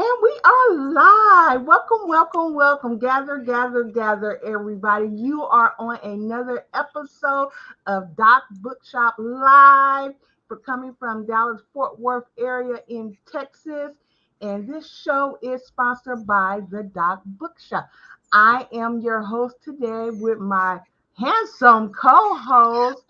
And we are live. Welcome, welcome, welcome. Gather, gather, gather, everybody. You are on another episode of Doc Bookshop Live for coming from Dallas Fort Worth area in Texas. And this show is sponsored by the Doc Bookshop. I am your host today with my handsome co-host,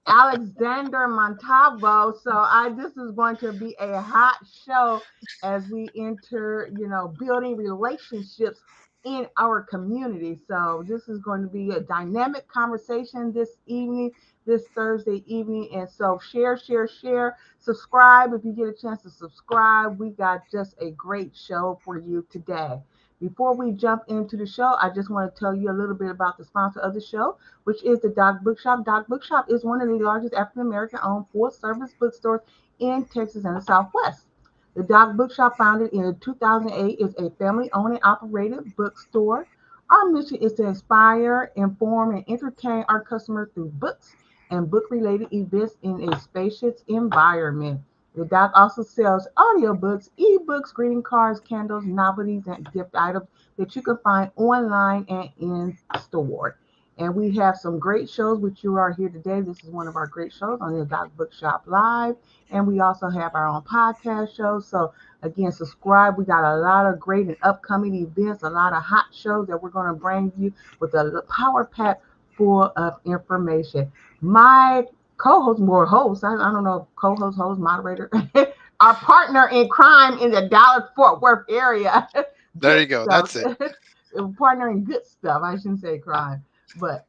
Alexander Montalvo. So this is going to be a hot show as we enter, building relationships in our community. So this is going to be a dynamic conversation this evening, this Thursday evening. And so share, share, share, subscribe if you get a chance to subscribe. We got just a great show for you today. Before we jump into the show, I just want to tell you a little bit about the sponsor of the show, which is the Doc Bookshop. Doc Bookshop is one of the largest African American owned full service bookstores in Texas and the Southwest. The Doc Bookshop, founded in 2008, is a family owned and operated bookstore. Our mission is to inspire, inform, and entertain our customers through books and book related events in a spacious environment. The Doc also sells audiobooks, ebooks, greeting cards, candles, novelties, and gift items that you can find online and in store. And we have some great shows, which you are here today. This is one of our great shows on the Doc Bookshop Live. And we also have our own podcast shows. So again, subscribe. We got a lot of great and upcoming events, a lot of hot shows that we're going to bring you with a power pack full of information. My co-host, more host, I don't know, co-host, host, moderator, our partner in crime in the Dallas Fort Worth area. There Good you go. stuff. That's it. Partner in good stuff. I shouldn't say crime. But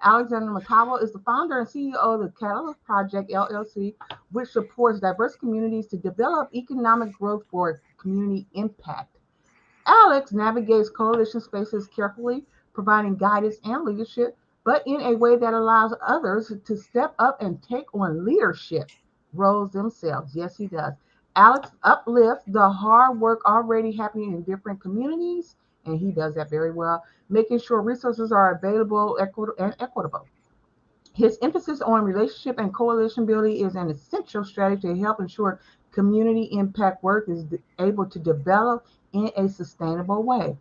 Alexander Macabo is the founder and CEO of the Catalyst Project, LLC, which supports diverse communities to develop economic growth for community impact. Alex navigates coalition spaces carefully, providing guidance and leadership, but in a way that allows others to step up and take on leadership roles themselves. Yes, he does. Alex uplifts the hard work already happening in different communities, and he does that very well, making sure resources are available and equitable. His emphasis on relationship and coalition building is an essential strategy to help ensure community impact work is able to develop in a sustainable way.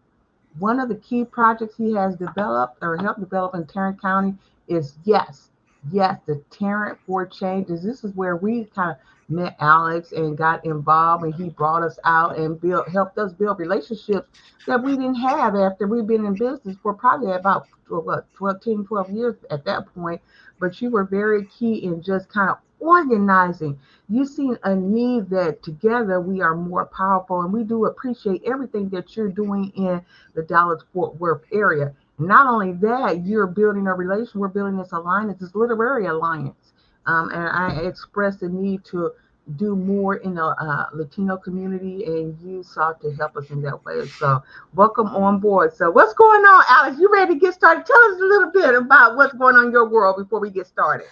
One of the key projects he has developed or helped develop in Tarrant County is yes, the Tarrant for Changes. This is where we kind of met Alex and got involved, and he brought us out and helped us build relationships that we didn't have after we've been in business for probably about what 12 years at that point. But you were very key in just kind of organizing. You seen a need that together we are more powerful, and we do appreciate everything that you're doing in the Dallas Fort Worth area. Not only that, you're building a relation. We're building this alliance, this literary alliance, and I expressed the need to do more in the Latino community, and you sought to help us in that way. So, welcome on board. So, what's going on, Alex? You ready to get started? Tell us a little bit about what's going on in your world before we get started.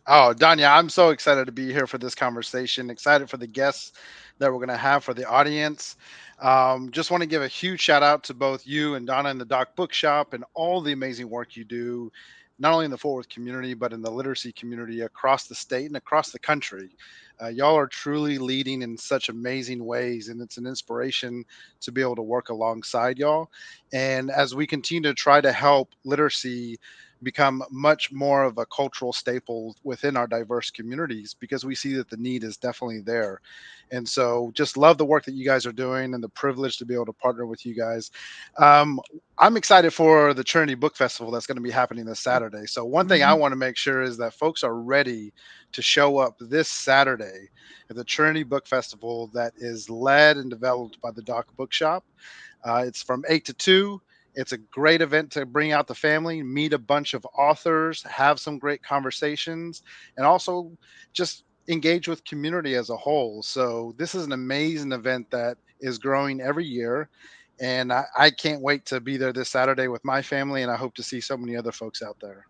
Oh, Danya, I'm so excited to be here for this conversation. Excited for the guests that we're going to have for the audience. Just want to give a huge shout out to both you and Donna in the Doc Bookshop and all the amazing work you do, not only in the Fort Worth community, but in the literacy community across the state and across the country. Y'all are truly leading in such amazing ways, and it's an inspiration to be able to work alongside y'all. And as we continue to try to help literacy become much more of a cultural staple within our diverse communities, because we see that the need is definitely there. And so just love the work that you guys are doing and the privilege to be able to partner with you guys. um, I'm excited for the Trinity Book Festival that's going to be happening this Saturday. So one thing I Mhm. want to make sure is that folks are ready to show up this Saturday at the Trinity Book Festival that is led and developed by the Doc Bookshop. It's from 8 to 2. It's a great event to bring out the family, meet a bunch of authors, have some great conversations, and also just engage with community as a whole. So this is an amazing event that is growing every year. And I can't wait to be there this Saturday with my family. And I hope to see so many other folks out there.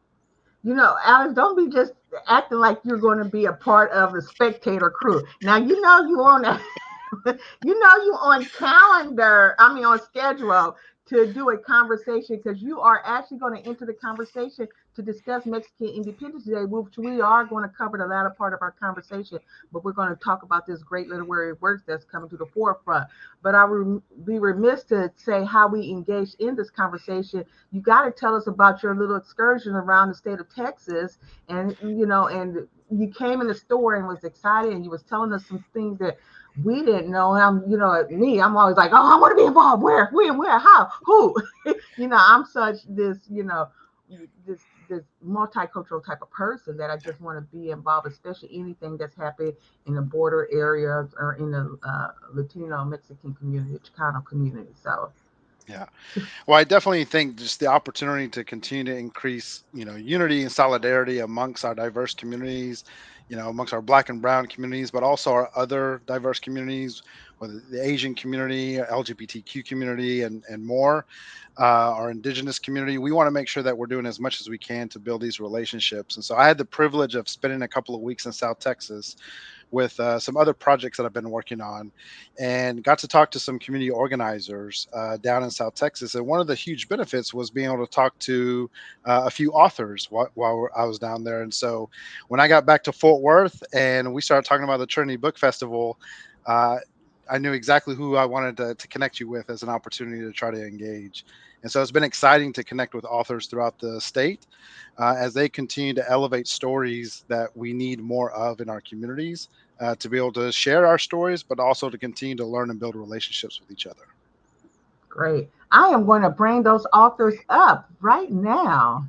Alex, don't be just acting like you're going to be a part of the spectator crew. Now, you on that. You on calendar. I mean, on schedule to do a conversation because you are actually going to enter the conversation to discuss Mexican Independence Day, which we are going to cover the latter part of our conversation, but we're going to talk about this great literary work that's coming to the forefront. But I would be remiss to say how we engaged in this conversation. You got to tell us about your little excursion around the state of Texas, and and you came in the store and was excited, and you was telling us some things that we didn't know. I'm always like, oh, I want to be involved. Where, when, where, how, who? I'm such this multicultural type of person that I just want to be involved, especially anything that's happening in the border areas or in the Latino Mexican community, Chicano community. So Yeah. Well, I definitely think just the opportunity to continue to increase, unity and solidarity amongst our diverse communities, amongst our Black and Brown communities, but also our other diverse communities, whether the Asian community, LGBTQ community, and more, our Indigenous community. We want to make sure that we're doing as much as we can to build these relationships. And so I had the privilege of spending a couple of weeks in South Texas with some other projects that I've been working on, and got to talk to some community organizers down in South Texas. And one of the huge benefits was being able to talk to a few authors while I was down there. And so when I got back to Fort Worth and we started talking about the Trinity Book Festival, uh, I knew exactly who I wanted to connect you with as an opportunity to try to engage. And so it's been exciting to connect with authors throughout the state as they continue to elevate stories that we need more of in our communities, to be able to share our stories, but also to continue to learn and build relationships with each other. great. I am going to bring those authors up right now.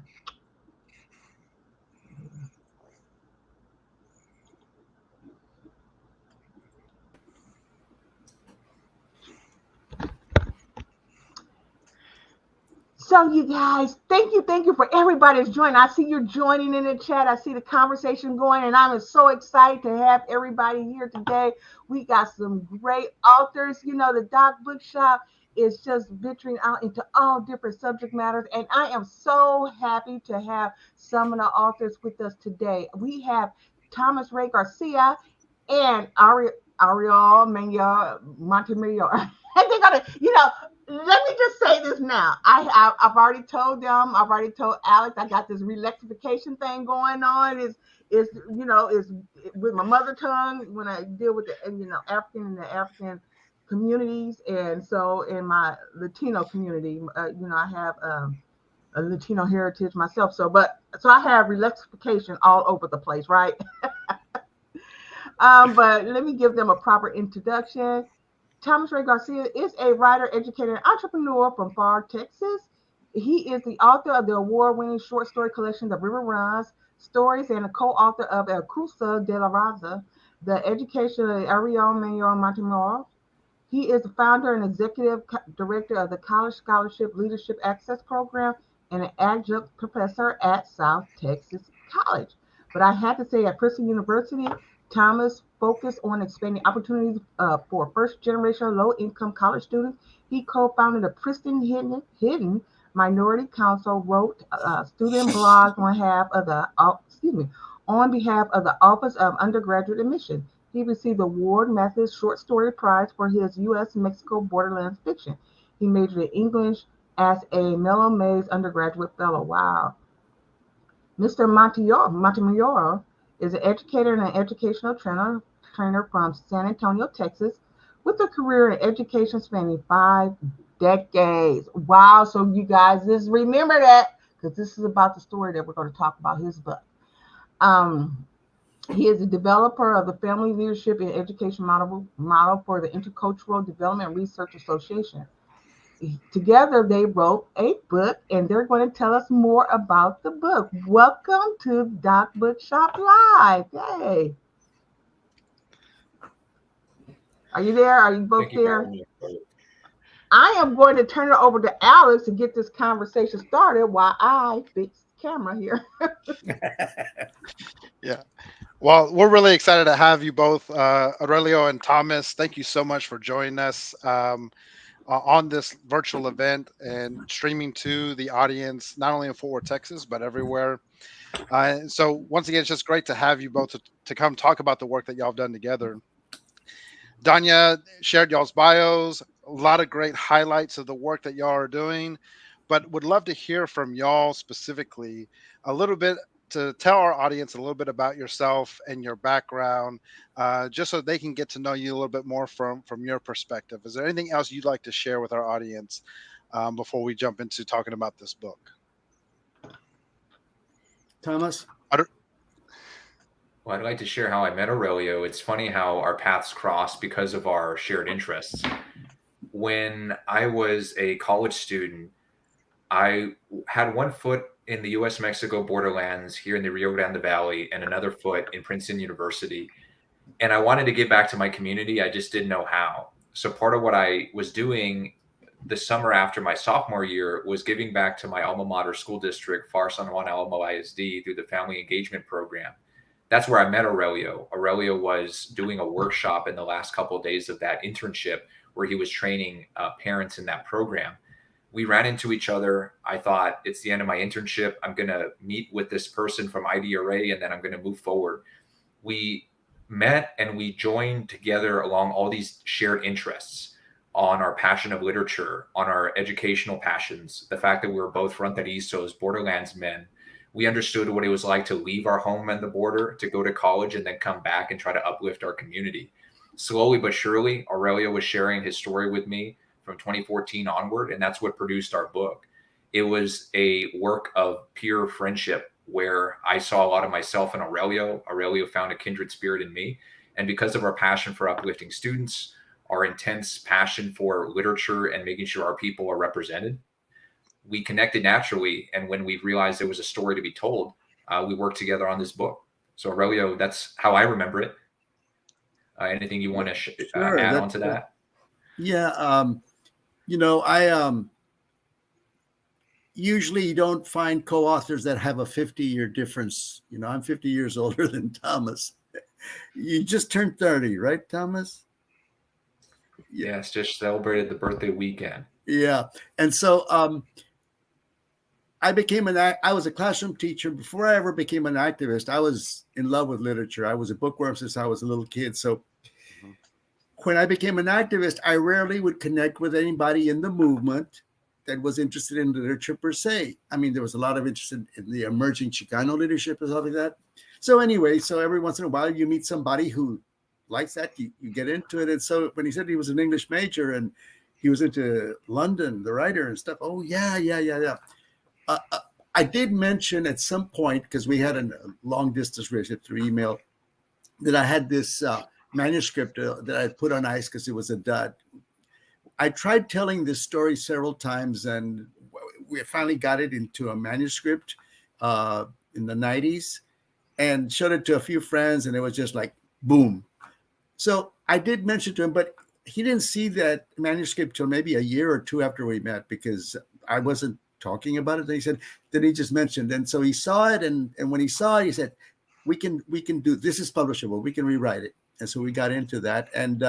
So, you guys, thank you for everybody that's joining. I see you're joining in the chat. I see the conversation going, and I'm so excited to have everybody here today. We got some great authors. The Doc Bookshop is just venturing out into all different subject matters, and I am so happy to have some of the authors with us today. We have Thomas Ray Garcia and Aurelio Manuel Montemayor. And they're gonna, let me just say this now. I've already told them. I've already told Alex. I got this relectification thing going on. Is with my mother tongue when I deal with the African and the African communities, and so in my Latino community, I have a Latino heritage myself. So I have relectification all over the place, right? But let me give them a proper introduction. Thomas Ray Garcia is a writer, educator, and entrepreneur from Far, Texas. He is the author of the award-winning short story collection, The River Runs Stories, and a co-author of El Curso de la Raza, the education of Aurelio Manuel Montemayor. He is the founder and executive director of the College Scholarship Leadership Access Program and an adjunct professor at South Texas College. But I had to say, at Princeton University, Thomas focused on expanding opportunities for first generation low income college students. He co founded the Princeton Hidden Minority Council, wrote student blogs on behalf of the Office of Undergraduate Admission. He received the Ward Mathis Short Story Prize for his U.S. Mexico borderlands fiction. He majored in English as a Mellow Mays undergraduate fellow. Wow. Mr. Montemayor is an educator and an educational trainer from San Antonio, Texas, with a career in education spanning 5 decades. Wow. So, you guys, just remember that because this is about the story that we're going to talk about, his book. He is a developer of the Family Leadership and Education model for the Intercultural Development Research Association. Together, they wrote a book, and they're going to tell us more about the book. Welcome to Doc Bookshop Live. Hey. Are you there? Are you both there? I am going to turn it over to Alex to get this conversation started while I fix the camera here. Yeah. Well, we're really excited to have you both, Aurelio and Thomas. Thank you so much for joining us on this virtual event and streaming to the audience, not only in Fort Worth, Texas, but everywhere. So once again, it's just great to have you both to come talk about the work that y'all have done together. Danya shared y'all's bios, a lot of great highlights of the work that y'all are doing. but would love to hear from y'all specifically a little bit, to tell our audience a little bit about yourself and your background, just so they can get to know you a little bit more from your perspective. Is there anything else you'd like to share with our audience before we jump into talking about this book? Thomas? Well, I'd like to share how I met Aurelio. It's funny how our paths crossed because of our shared interests. When I was a college student, I had one foot in the US Mexico borderlands here in the Rio Grande Valley and another foot in Princeton University. And I wanted to give back to my community. I just didn't know how. So part of what I was doing the summer after my sophomore year was giving back to my alma mater school district, Far San Juan Alamo ISD, through the Family Engagement Program. That's where I met Aurelio. Aurelio was doing a workshop in the last couple of days of that internship where he was training parents in that program. We ran into each other. I thought, it's the end of my internship. I'm going to meet with this person from IDRA, and then I'm going to move forward. We met and we joined together along all these shared interests on our passion of literature, on our educational passions, the fact that we were both fronterizos, borderlands men. We understood what it was like to leave our home and the border, to go to college and then come back and try to uplift our community. Slowly but surely, Aurelio was sharing his story with me from 2014 onward, and that's what produced our book. It was a work of pure friendship where I saw a lot of myself in Aurelio. Aurelio found a kindred spirit in me. And because of our passion for uplifting students, our intense passion for literature and making sure our people are represented, we connected naturally. And when we realized there was a story to be told, we worked together on this book. So Aurelio, that's how I remember it. Anything you want to Sure, add on to that? Yeah. I usually you don't find co-authors that have a 50-year difference. I'm 50 years older than Thomas. You just turned 30, right, Thomas? Yes, just celebrated the birthday weekend. Yeah. And so I was a classroom teacher. Before I ever became an activist, I was in love with literature. I was a bookworm since I was a little kid. So when I became an activist, I rarely would connect with anybody in the movement that was interested in literature per se. I mean, there was a lot of interest in the emerging Chicano leadership and stuff like that. So anyway, every once in a while you meet somebody who likes that, you get into it. And so when he said he was an English major and he was into London, the writer and stuff, oh, yeah. I did mention at some point, because we had a long distance relationship through email, that I had this manuscript that I put on ice because it was a dud. I tried telling this story several times, and we finally got it into a manuscript in the 90s and showed it to a few friends, and it was just like, boom. So I did mention to him, but he didn't see that manuscript till maybe a year or two after we met, because I wasn't talking about it. And then he just mentioned. And so he saw it. And when he saw it, he said, we can do, this is publishable. We can rewrite it. And so we got into that. And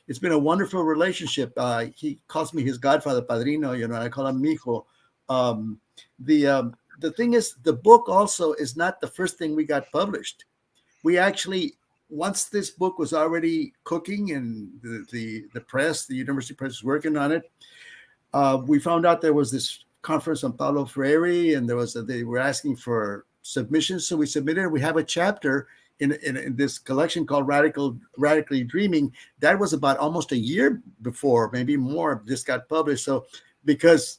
it's been a wonderful relationship. He calls me his godfather, padrino, I call him mijo. The thing is, the book also is not the first thing we got published. We actually, once this book was already cooking and the press, the university press was working on it, we found out there was this conference on Paulo Freire, and they were asking for submissions. So we submitted. We have a chapter in this collection called Radically Dreaming. That was about almost a year before, maybe more, this got published. So because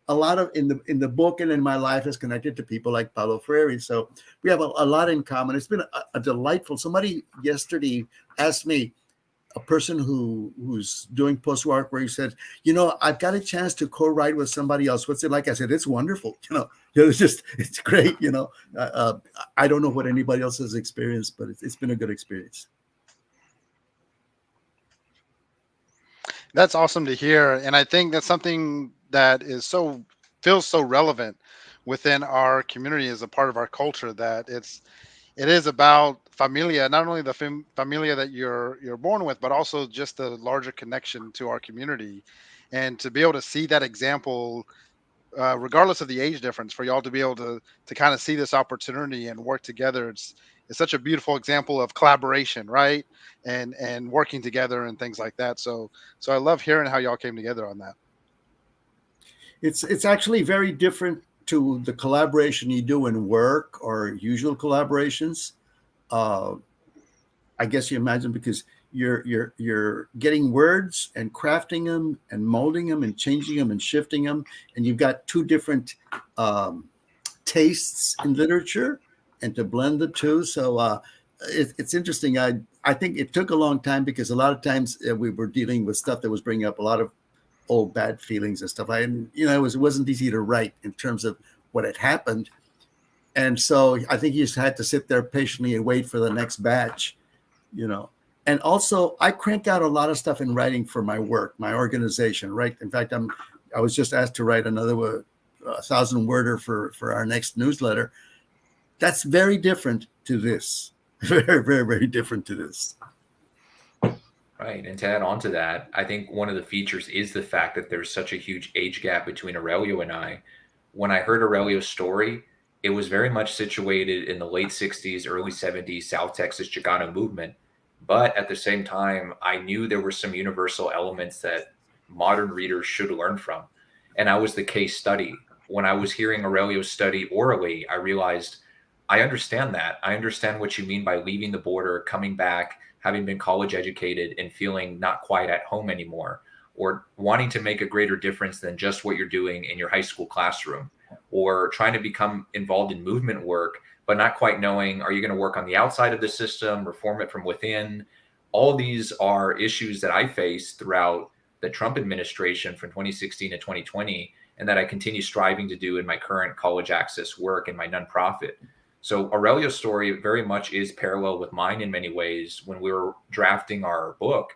a lot of in the book and in my life is connected to people like Paulo Freire. So we have a lot in common. It's been a delightful. Somebody yesterday asked me, a person who's doing post-war work, where he said, I've got a chance to co-write with somebody else. What's it like? I said, it's wonderful. It's great. I don't know what anybody else has experienced, but it's been a good experience. That's awesome to hear. And I think that's something that feels so relevant within our community as a part of our culture, that it is about familia, not only the familia that you're born with, but also just the larger connection to our community. And to be able to see that example, regardless of the age difference, for y'all to be able to kind of see this opportunity and work together, it's such a beautiful example of collaboration, right? And working together and things like that. So I love hearing how y'all came together on that. It's actually very different to the collaboration you do in work or usual collaborations. Uh, I guess you imagine because you're getting words and crafting them and molding them and changing them and shifting them, and you've got two different tastes in literature, and to blend the two. So it's interesting. I think it took a long time because a lot of times we were dealing with stuff that was bringing up a lot of old bad feelings and stuff. It wasn't easy to write in terms of what had happened, and so I think you just had to sit there patiently and wait for the next batch. And also I crank out a lot of stuff in writing for my work, my organization, right? In fact, I was just asked to write another 1,000-worder for our next newsletter. That's very different to this. Very, very, very different to this. Right. And to add on to that, I think one of the features is the fact that there's such a huge age gap between Aurelio and I. When I heard Aurelio's story, it was very much situated in the late 60s, early 70s South Texas Chicano movement. But at the same time, I knew there were some universal elements that modern readers should learn from. And I was the case study. When I was hearing Aurelio study orally, I realized I understand that. I understand what you mean by leaving the border, coming back, having been college educated, and feeling not quite at home anymore, or wanting to make a greater difference than just what you're doing in your high school classroom, or trying to become involved in movement work, but not quite knowing, are you going to work on the outside of the system, reform it from within? All these are issues that I faced throughout the Trump administration from 2016 to 2020, and that I continue striving to do in my current college access work and my nonprofit. So Aurelio's story very much is parallel with mine in many ways. When we were drafting our book,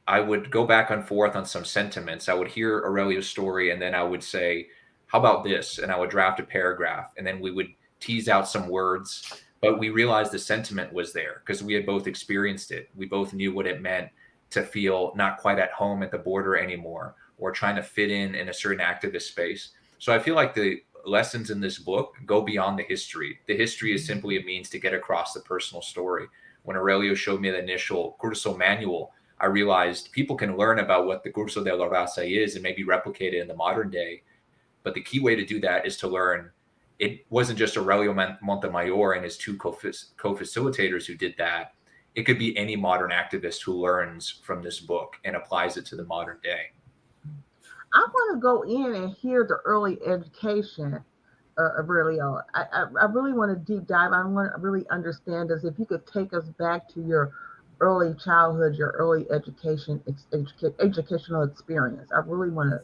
I would go back and forth on some sentiments. I would hear Aurelio's story, and then I would say, how about this? And I would draft a paragraph, and then we would tease out some words. But we realized the sentiment was there because we had both experienced it. We both knew what it meant to feel not quite at home at the border anymore, or trying to fit in a certain activist space. So I feel like the lessons in this book go beyond the history. The history is simply a means to get across the personal story. When Aurelio showed me the initial Curso manual, I realized people can learn about what the Curso de la Raza is and maybe replicate it in the modern day. But the key way to do that is to learn. It wasn't just Aurelio Montemayor and his two co-facilitators who did that. It could be any modern activist who learns from this book and applies it to the modern day. I want to go in and hear the early education of Aurelio. I really want to deep dive. I want to really understand this. If you could take us back to your early childhood, your early educational experience. I really want to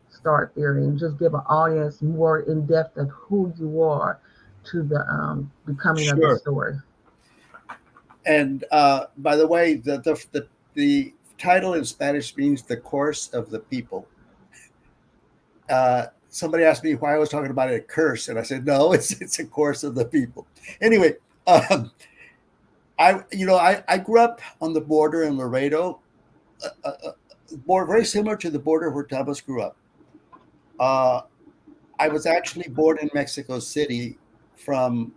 start there and just give an audience more in depth of who you are to the becoming of the story. And by the way, the title in Spanish means the course of the people. Somebody asked me why I was talking about a curse, and I said, no, it's a course of the people. Anyway, I grew up on the border in Laredo, very similar to the border where Thomas grew up. I was actually born in Mexico City from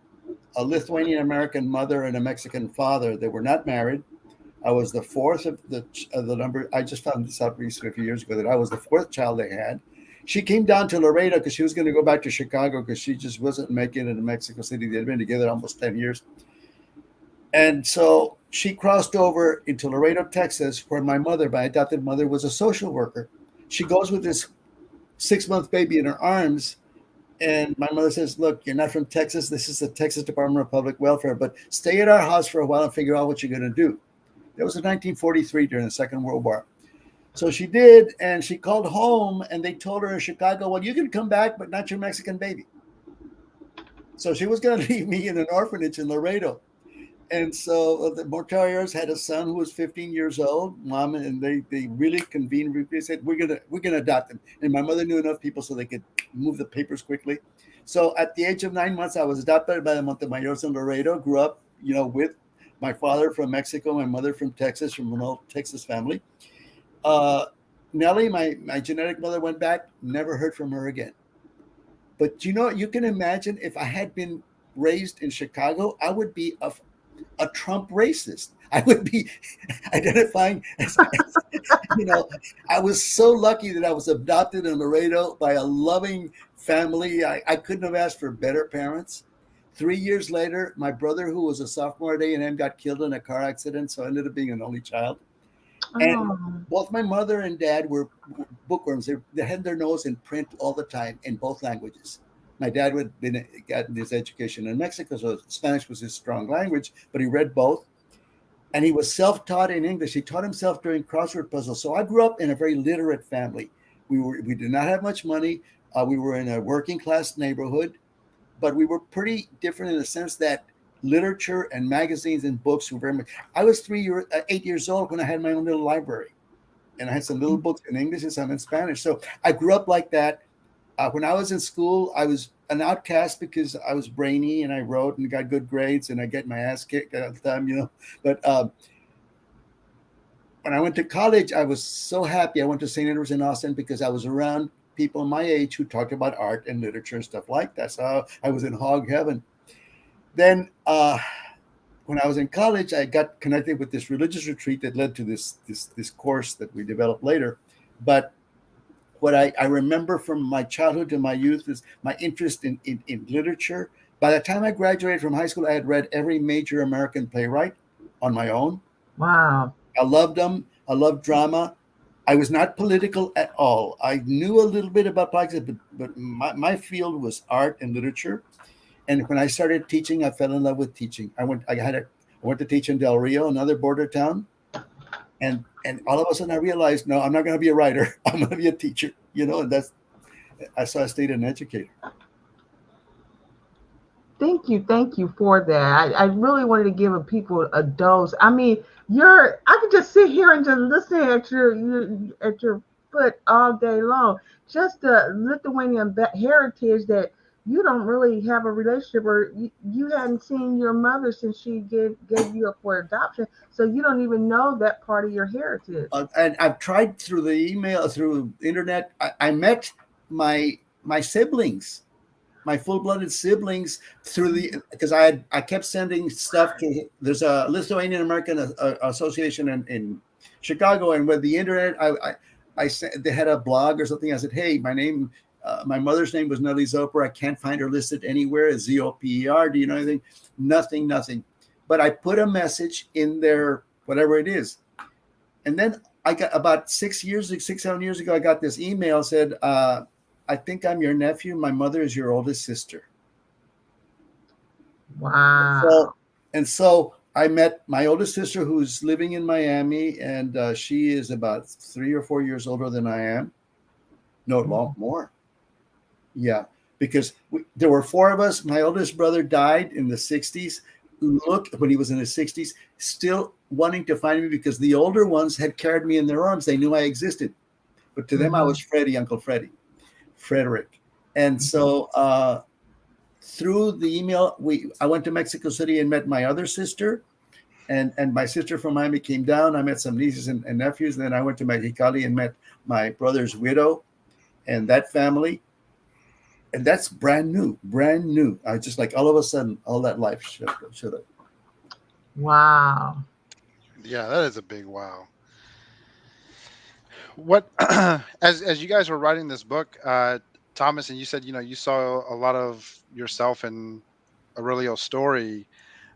a Lithuanian American mother and a Mexican father. They were not married. I was the fourth of the number. I just found this out recently a few years ago that I was the fourth child they had. She came down to Laredo because she was going to go back to Chicago because she just wasn't making it in Mexico City. They had been together almost 10 years. And so she crossed over into Laredo, Texas, where my adopted mother, was a social worker. She goes with this 6-month baby in her arms. And my mother says, look, you're not from Texas. This is the Texas Department of Public Welfare, but stay at our house for a while and figure out what you're going to do. That was in 1943 during the Second World War. So she did, and she called home, and they told her in Chicago, well, you can come back, but not your Mexican baby. So she was going to leave me in an orphanage in Laredo. And so the Montemayor's had a son who was 15 years old, mom, and they really convened. They said, we're gonna adopt him. And my mother knew enough people so they could move the papers quickly. So at the age of 9 months, I was adopted by the Montemayor's in Laredo, grew up, with my father from Mexico, my mother from Texas, from an old Texas family. Nellie, my genetic mother, went back, never heard from her again. But you can imagine if I had been raised in Chicago, I would be a Trump racist. I would be identifying as I was so lucky that I was adopted in Laredo by a loving family. I couldn't have asked for better parents. 3 years later, my brother, who was a sophomore at A&M, got killed in a car accident, so I ended up being an only child. And both my mother and dad were bookworms. They had their nose in print all the time in both languages. My dad had gotten his education in Mexico, so Spanish was his strong language, but he read both. And he was self-taught in English. He taught himself doing crossword puzzles. So I grew up in a very literate family. We did not have much money. We were in a working class neighborhood, but we were pretty different in the sense that literature and magazines and books were very much. I was 8 years old when I had my own little library, and I had some little books in English and some in Spanish. So I grew up like that. When I was in school, I was an outcast because I was brainy and I wrote and got good grades and I get my ass kicked all the time, But when I went to college, I was so happy. I went to St. Andrews in Austin because I was around people my age who talked about art and literature and stuff like that. So I was in hog heaven. Then when I was in college, I got connected with this religious retreat that led to this course that we developed later. But what I remember from my childhood to my youth is my interest in literature. By the time I graduated from high school, I had read every major American playwright on my own. Wow. I loved them. I loved drama. I was not political at all. I knew a little bit about politics, but my field was art and literature. And when I started teaching, I fell in love with teaching. I went to teach in Del Rio, another border town. And all of a sudden I realized, no, I'm not going to be a writer. I'm going to be a teacher, and I stayed an educator. Thank you for that. I really wanted to give people a dose. I mean, I could just sit here and just listen at your foot all day long. Just the Lithuanian heritage that you don't really have a relationship, or you hadn't seen your mother since she gave you up for adoption, so you don't even know that part of your heritage. And I've tried through the email, through internet. I met my siblings, my full-blooded siblings, because I kept sending stuff to. There's a Lithuanian American Association in Chicago, and with the internet, I sent, they had a blog or something. I said, hey, my mother's name was Nelly Zoper. I can't find her listed anywhere as Zoper. Do you know anything? Nothing. But I put a message in there, whatever it is. And then I got about 7 years ago, I got this email said, I think I'm your nephew. My mother is your oldest sister. Wow. So I met my oldest sister, who's living in Miami, and she is about 3 or 4 years older than I am. No, a lot more. Yeah, because there were 4 of us. My oldest brother died in the 60s. When he was in his 60s, still wanting to find me because the older ones had carried me in their arms. They knew I existed. But to them, I was Freddie, Uncle Freddie, Frederick. And so through the email, I went to Mexico City and met my other sister. And my sister from Miami came down. I met some nieces and nephews. And then I went to Mexicali and met my brother's widow and that family. And that's brand new. I just like all of a sudden, all that life showed up. Wow. Yeah, that is a big wow. What, as you guys were writing this book, Thomas, and you said, you saw a lot of yourself in Aurelio's story.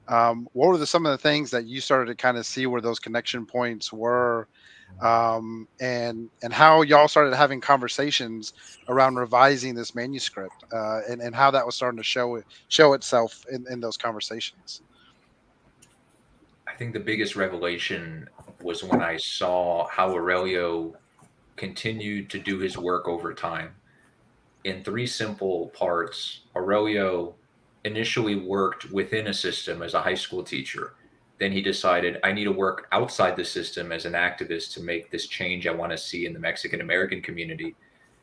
What were some of the things that you started to kind of see where those connection points were? And how y'all started having conversations around revising this manuscript, and how that was starting to show itself in those conversations. I think the biggest revelation was when I saw how Aurelio continued to do his work over time. In 3 simple parts, Aurelio initially worked within a system as a high school teacher. Then he decided, I need to work outside the system as an activist to make this change I want to see in the Mexican American community.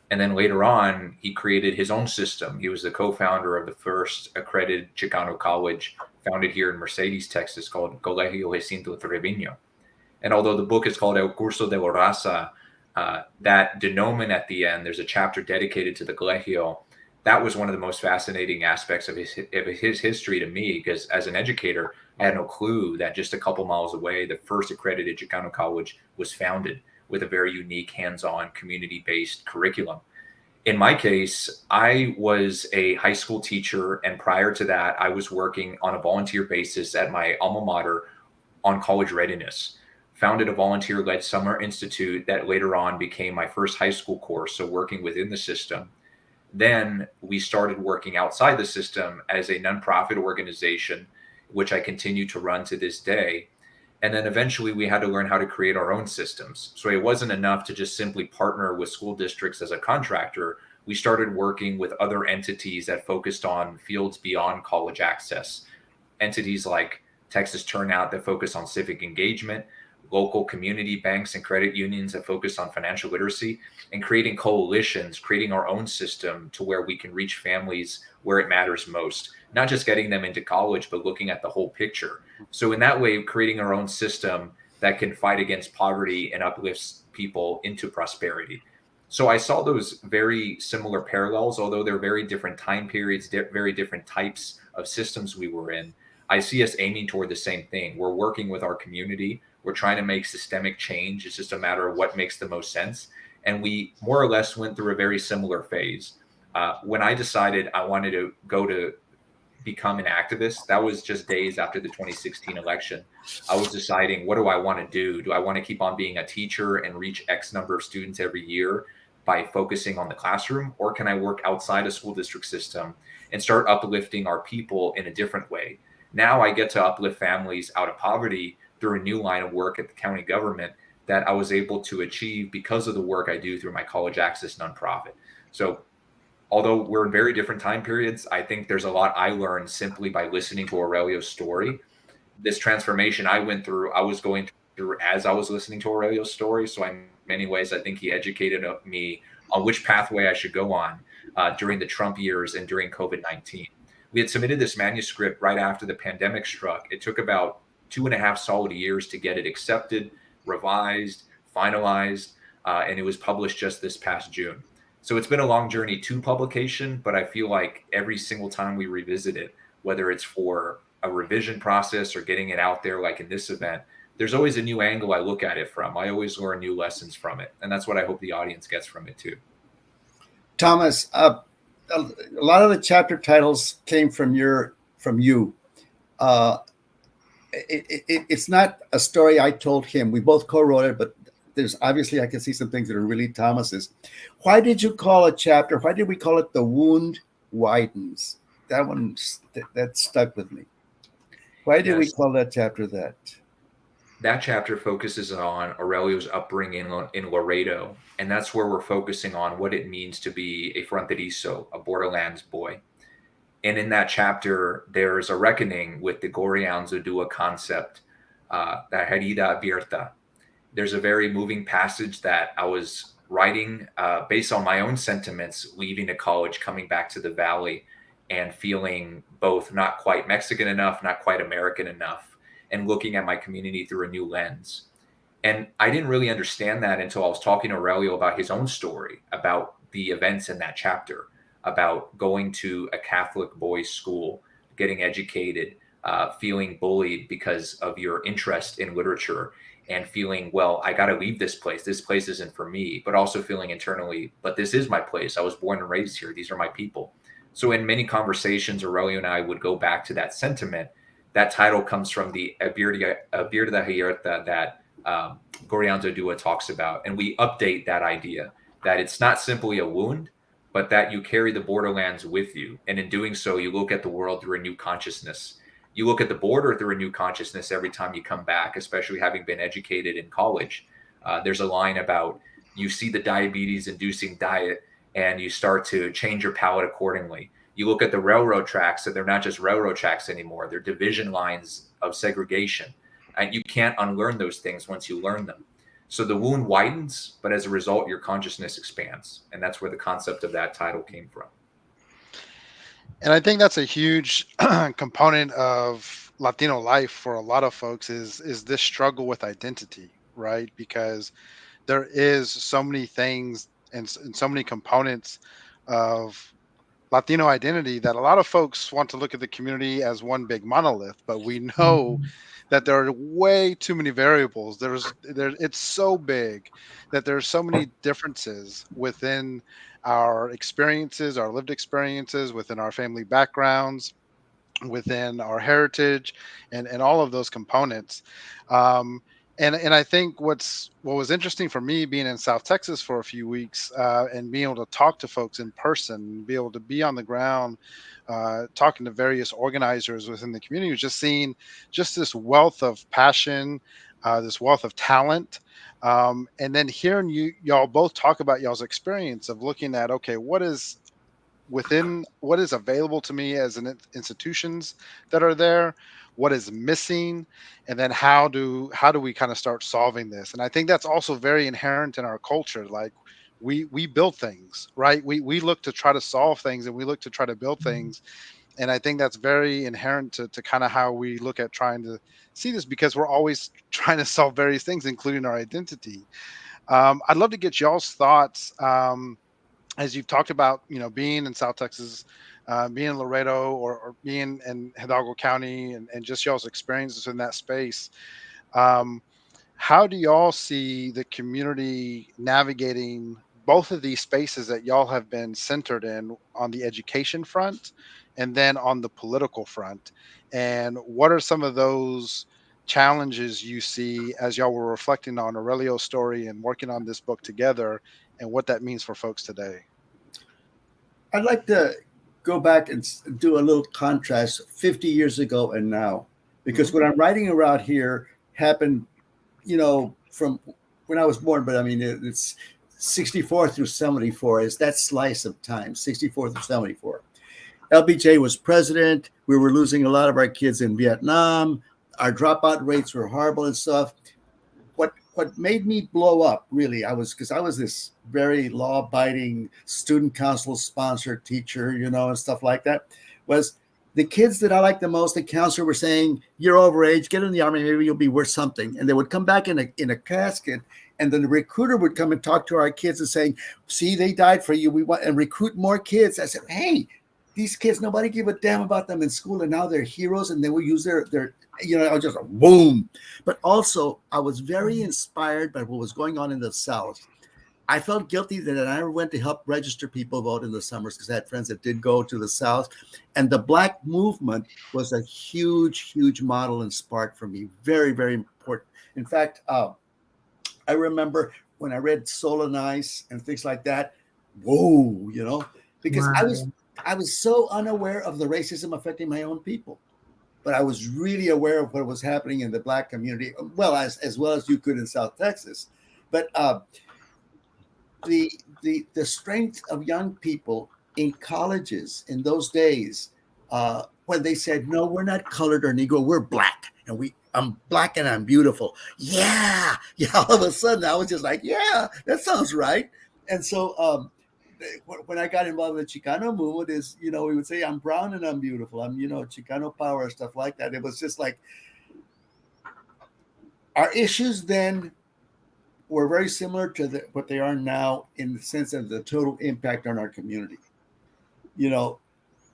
And then later on, he created his own system. He was the co-founder of the first accredited Chicano college founded here in Mercedes, Texas, called Colegio Jacinto Treviño. And although the book is called El Curso de Raza, that denomen at the end, there's a chapter dedicated to the colegio. that was one of the most fascinating aspects of his history to me, because as an educator, I had no clue that just a couple miles away, the first accredited Chicano college was founded with a very unique, hands-on, community-based curriculum. In my case, I was a high school teacher, and prior to that, I was working on a volunteer basis at my alma mater on college readiness. Founded a volunteer-led summer institute that later on became my first high school course, so working within the system. Then we started working outside the system as a nonprofit organization, which I continue to run to this day. And then eventually we had to learn how to create our own systems. So it wasn't enough to just simply partner with school districts as a contractor. We started working with other entities that focused on fields beyond college access. Entities like Texas Turnout that focus on civic engagement, local community banks and credit unions that focus on financial literacy, and creating coalitions, creating our own system to where we can reach families where it matters most, not just getting them into college, but looking at the whole picture. So in that way, creating our own system that can fight against poverty and uplifts people into prosperity. So I saw those very similar parallels, although they're very different time periods, very different types of systems we were in. I see us aiming toward the same thing. We're working with our community. We're trying to make systemic change. It's just a matter of what makes the most sense. And we more or less went through a very similar phase. When I decided I wanted to go to become an activist, that was just days after the 2016 election. I was deciding, what do I want to do? Do I want to keep on being a teacher and reach X number of students every year by focusing on the classroom? Or can I work outside a school district system and start uplifting our people in a different way? Now I get to uplift families out of poverty through a new line of work at the county government that I was able to achieve because of the work I do through my college access nonprofit. So although we're in very different time periods, I think there's a lot I learned simply by listening to Aurelio's story. This transformation I went through, I was going through as I was listening to Aurelio's story. So in many ways, I think he educated me on which pathway I should go on during the Trump years and during COVID-19. We had submitted this manuscript right after the pandemic struck. It took about 2.5 solid years to get it accepted, revised, finalized, and it was published just this past June. So it's been a long journey to publication, but I feel like every single time we revisit it, whether it's for a revision process or getting it out there, like in this event, there's always a new angle I look at it from. I always learn new lessons from it. And that's what I hope the audience gets from it too. Thomas, a lot of the chapter titles came from you. It's not a story I told him. We both co-wrote it, but there's obviously I can see some things that are really Thomas's. Why did you call a chapter? Why did we call it "The Wound Widens"? That one that stuck with me. Why did we call that chapter that? That chapter focuses on Aurelio's upbringing in Laredo, and that's where we're focusing on what it means to be a fronterizo, a borderlands boy. And in that chapter, there's a reckoning with the Gorean Zodua concept, the herida abierta. There's a very moving passage that I was writing based on my own sentiments, leaving the college, coming back to the Valley, and feeling both not quite Mexican enough, not quite American enough, and looking at my community through a new lens. And I didn't really understand that until I was talking to Aurelio about his own story, about the events in that chapter, about going to a Catholic boys' school, getting educated, feeling bullied because of your interest in literature, and feeling, well, I got to leave this place. This place isn't for me, but also feeling internally, but this is my place. I was born and raised here. These are my people. So in many conversations, Aurelio and I would go back to that sentiment. That title comes from the Abierta Hierta that Gorean Zodua talks about. And we update that idea that it's not simply a wound, but that you carry the borderlands with you. And in doing so, you look at the world through a new consciousness. You look at the border through a new consciousness every time you come back, especially having been educated in college. There's a line about you see the diabetes-inducing diet and you start to change your palate accordingly. You look at the railroad tracks, and they're not just railroad tracks anymore. They're division lines of segregation. And you can't unlearn those things once you learn them. So the wound widens, but as a result, your consciousness expands. And that's where the concept of that title came from. And I think that's a huge component of Latino life for a lot of folks is this struggle with identity, right? Because there is so many things and so many components of Latino identity that a lot of folks want to look at the community as one big monolith, but we know Mhm. that there are way too many variables. It's so big that there's so many differences within our experiences, our lived experiences, within our family backgrounds, within our heritage, and all of those components. um, and I think what was interesting for me being in South Texas for a few weeks, and being able to talk to folks in person, be able to be on the ground, talking to various organizers within the community, was just seeing just this wealth of passion, this wealth of talent, and then hearing y'all both talk about y'all's experience of looking at, okay, what is within, what is available to me as institutions that are there, what is missing, and then how do we kind of start solving this. And I think that's also very inherent in our culture. Like, we build things, right? We look to try to solve things, and we look to try to build things. And I think that's very inherent to kind of how we look at trying to see this, because we're always trying to solve various things, including our identity. I'd love to get y'all's thoughts, as you've talked about, being in South Texas, being in Laredo, or being in Hidalgo County, and just y'all's experiences in that space. Um, how do y'all see the community navigating both of these spaces that y'all have been centered in, on the education front and then on the political front? And what are some of those challenges you see as y'all were reflecting on Aurelio's story and working on this book together, and what that means for folks today? I'd like to go back and do a little contrast 50 years ago and now, because Mhm. what I'm writing around here happened, from when I was born, but I mean, it's 64 through 74 is that slice of time, 64 through 74. LBJ was president. We were losing a lot of our kids in Vietnam. Our dropout rates were horrible and stuff. What made me blow up, really, I was this very law abiding student council sponsored teacher, and stuff like that, was the kids that I liked the most. The counselor were saying, "You're overage, get in the army, maybe you'll be worth something." And they would come back in a casket, and then the recruiter would come and talk to our kids and saying, "See, they died for you. We want and recruit more kids." I said, "Hey, these kids, nobody gave a damn about them in school, and now they're heroes, and they will use their I was just boom." But also, I was very inspired by what was going on in the South. I felt guilty that I went to help register people vote in the summers, because I had friends that did go to the South, and the Black movement was a huge, huge model and spark for me. Very, very important. In fact, I remember when I read Soul and Ice and things like that. Whoa, because Right. I was so unaware of the racism affecting my own people, but I was really aware of what was happening in the Black community, as well as you could in South Texas. But the the strength of young people in colleges in those days, when they said, "No, we're not colored or Negro, we're Black, and I'm Black and I'm beautiful." Yeah, yeah. All of a sudden, I was just like, "Yeah, that sounds right." And so, when I got involved in the Chicano movement, we would say, "I'm brown and I'm beautiful. I'm Chicano power," stuff like that. It was just like our issues then were very similar to what they are now, in the sense of the total impact on our community. You know,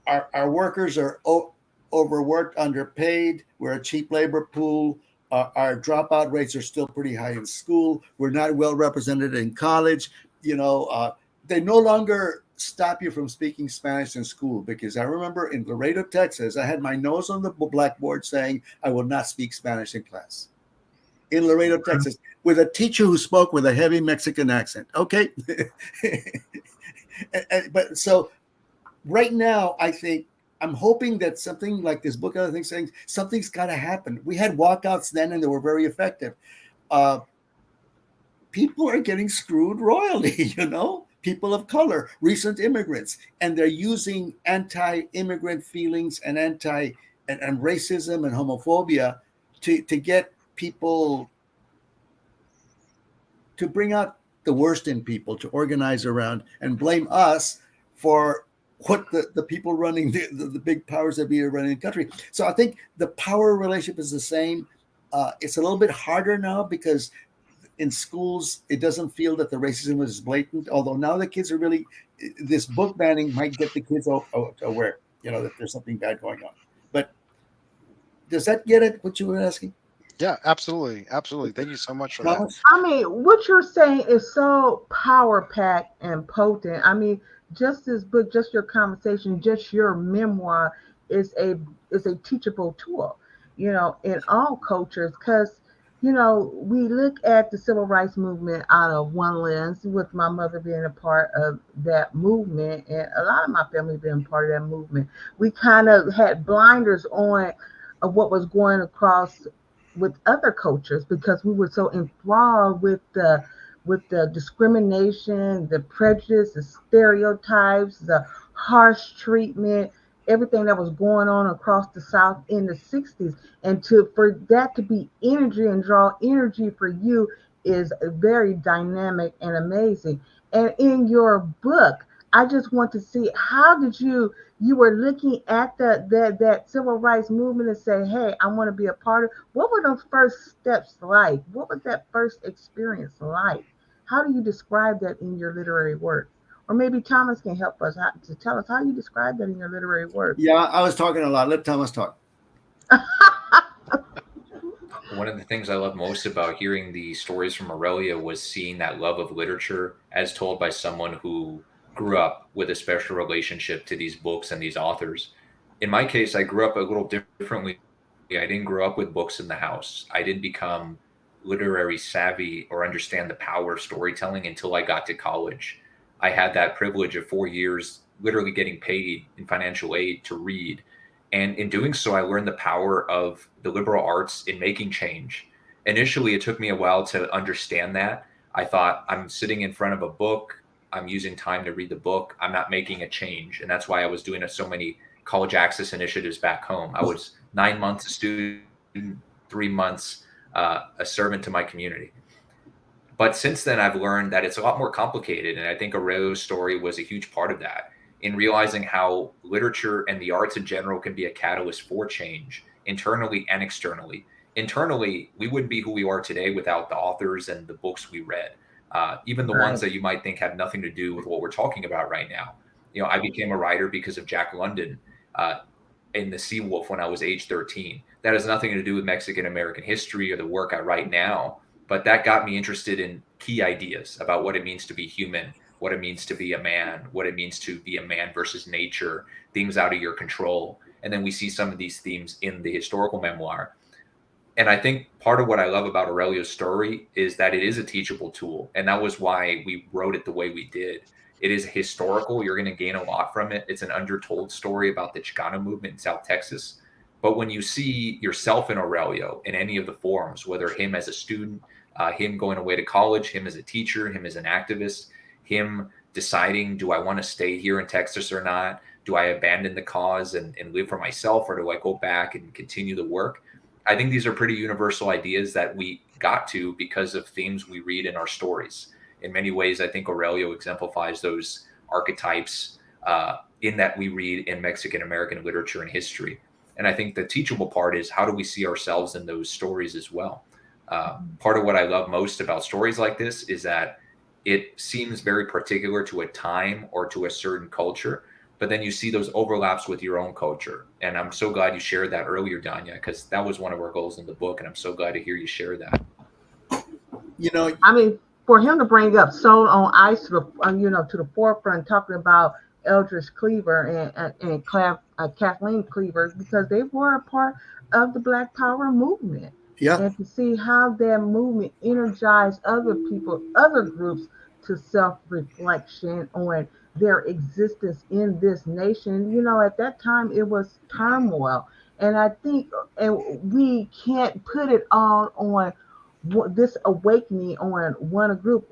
our workers are overworked, underpaid. We're a cheap labor pool. Our dropout rates are still pretty high in school. We're not well represented in college. They no longer stop you from speaking Spanish in school, because I remember in Laredo, Texas, I had my nose on the blackboard saying I will not speak Spanish in class. In Laredo, Texas, with a teacher who spoke with a heavy Mexican accent. Okay. But so right now, I think I'm hoping that something like this book, other things, saying something's got to happen. We had walkouts then, and they were very effective. Uh, People are getting screwed royally, people of color, recent immigrants, and they're using anti-immigrant feelings and and racism and homophobia to get people, to bring out the worst in people, to organize around and blame us for what the people running the big powers that be are running the country. So I think the power relationship is the same. It's a little bit harder now, because in schools, it doesn't feel that the racism is blatant. Although now the kids are really, this book banning might get the kids aware, that there's something bad going on. But does that get it? What you were asking, Yeah, absolutely, absolutely. Thank you so much for that. Thomas? I mean, what you're saying is so power packed and potent. I mean, just this book, just your conversation, just your memoir is a teachable tool, in all cultures. Because we look at the civil rights movement out of one lens, with my mother being a part of that movement, and a lot of my family being part of that movement. We kind of had blinders on of what was going across with other cultures because we were so enthralled with the discrimination, the prejudice, the stereotypes, the harsh treatment, everything that was going on across the South in the 60s. And for that to be energy and draw energy for you is very dynamic and amazing. And in your book, I just want to see, how did you were looking at that civil rights movement and say, hey, I want to be a part of. What were those first steps like? What was that first experience like? How do you describe that in your literary work? Or maybe Thomas can help us to tell us how you describe that in your literary work. Yeah, I was talking a lot. Let Thomas talk. One of the things I love most about hearing the stories from Aurelio was seeing that love of literature as told by someone who grew up with a special relationship to these books and these authors. In my case, I grew up a little differently. I didn't grow up with books in the house. I didn't become literary savvy or understand the power of storytelling until I got to college. I had that privilege of 4 years literally getting paid in financial aid to read. And in doing so, I learned the power of the liberal arts in making change. Initially, it took me a while to understand that. I thought, I'm sitting in front of a book. I'm using time to read the book. I'm not making a change. And that's why I was doing so many college access initiatives back home. I was 9 months a student, 3 months a servant to my community. But since then, I've learned that it's a lot more complicated. And I think Aurelio's story was a huge part of that, in realizing how literature and the arts in general can be a catalyst for change internally and externally. Internally, we wouldn't be who we are today without the authors and the books we read, even the ones that you might think have nothing to do with what we're talking about right now. I became a writer because of Jack London in The Sea Wolf when I was age 13. That has nothing to do with Mexican American history or the work I write now, but that got me interested in key ideas about what it means to be human, what it means to be a man, what it means to be a man versus nature, things out of your control. And then we see some of these themes in the historical memoir. And I think part of what I love about Aurelio's story is that it is a teachable tool. And that was why we wrote it the way we did. It is historical. You're going to gain a lot from it. It's an undertold story about the Chicano movement in South Texas. But when you see yourself in Aurelio in any of the forms, whether him as a student, him going away to college, him as a teacher, him as an activist, him deciding, do I want to stay here in Texas or not? Do I abandon the cause and live for myself, or do I go back and continue the work? I think these are pretty universal ideas that we got to because of themes we read in our stories. In many ways, I think Aurelio exemplifies those archetypes in that we read in Mexican American literature and history. And I think the teachable part is, how do we see ourselves in those stories as well? Part of what I love most about stories like this is that it seems very particular to a time or to a certain culture, but then you see those overlaps with your own culture. And I'm so glad you shared that earlier, Danya, because that was one of our goals in the book. And I'm so glad to hear you share that. I mean, for him to bring up Soul on Ice to the forefront, talking about Eldridge Cleaver and Kathleen Cleaver, because they were a part of the Black Power movement. Yeah. And to see how that movement energized other people, other groups, to self-reflection on their existence in this nation. At that time it was turmoil. And I think we can't put it all on this awakening on one group.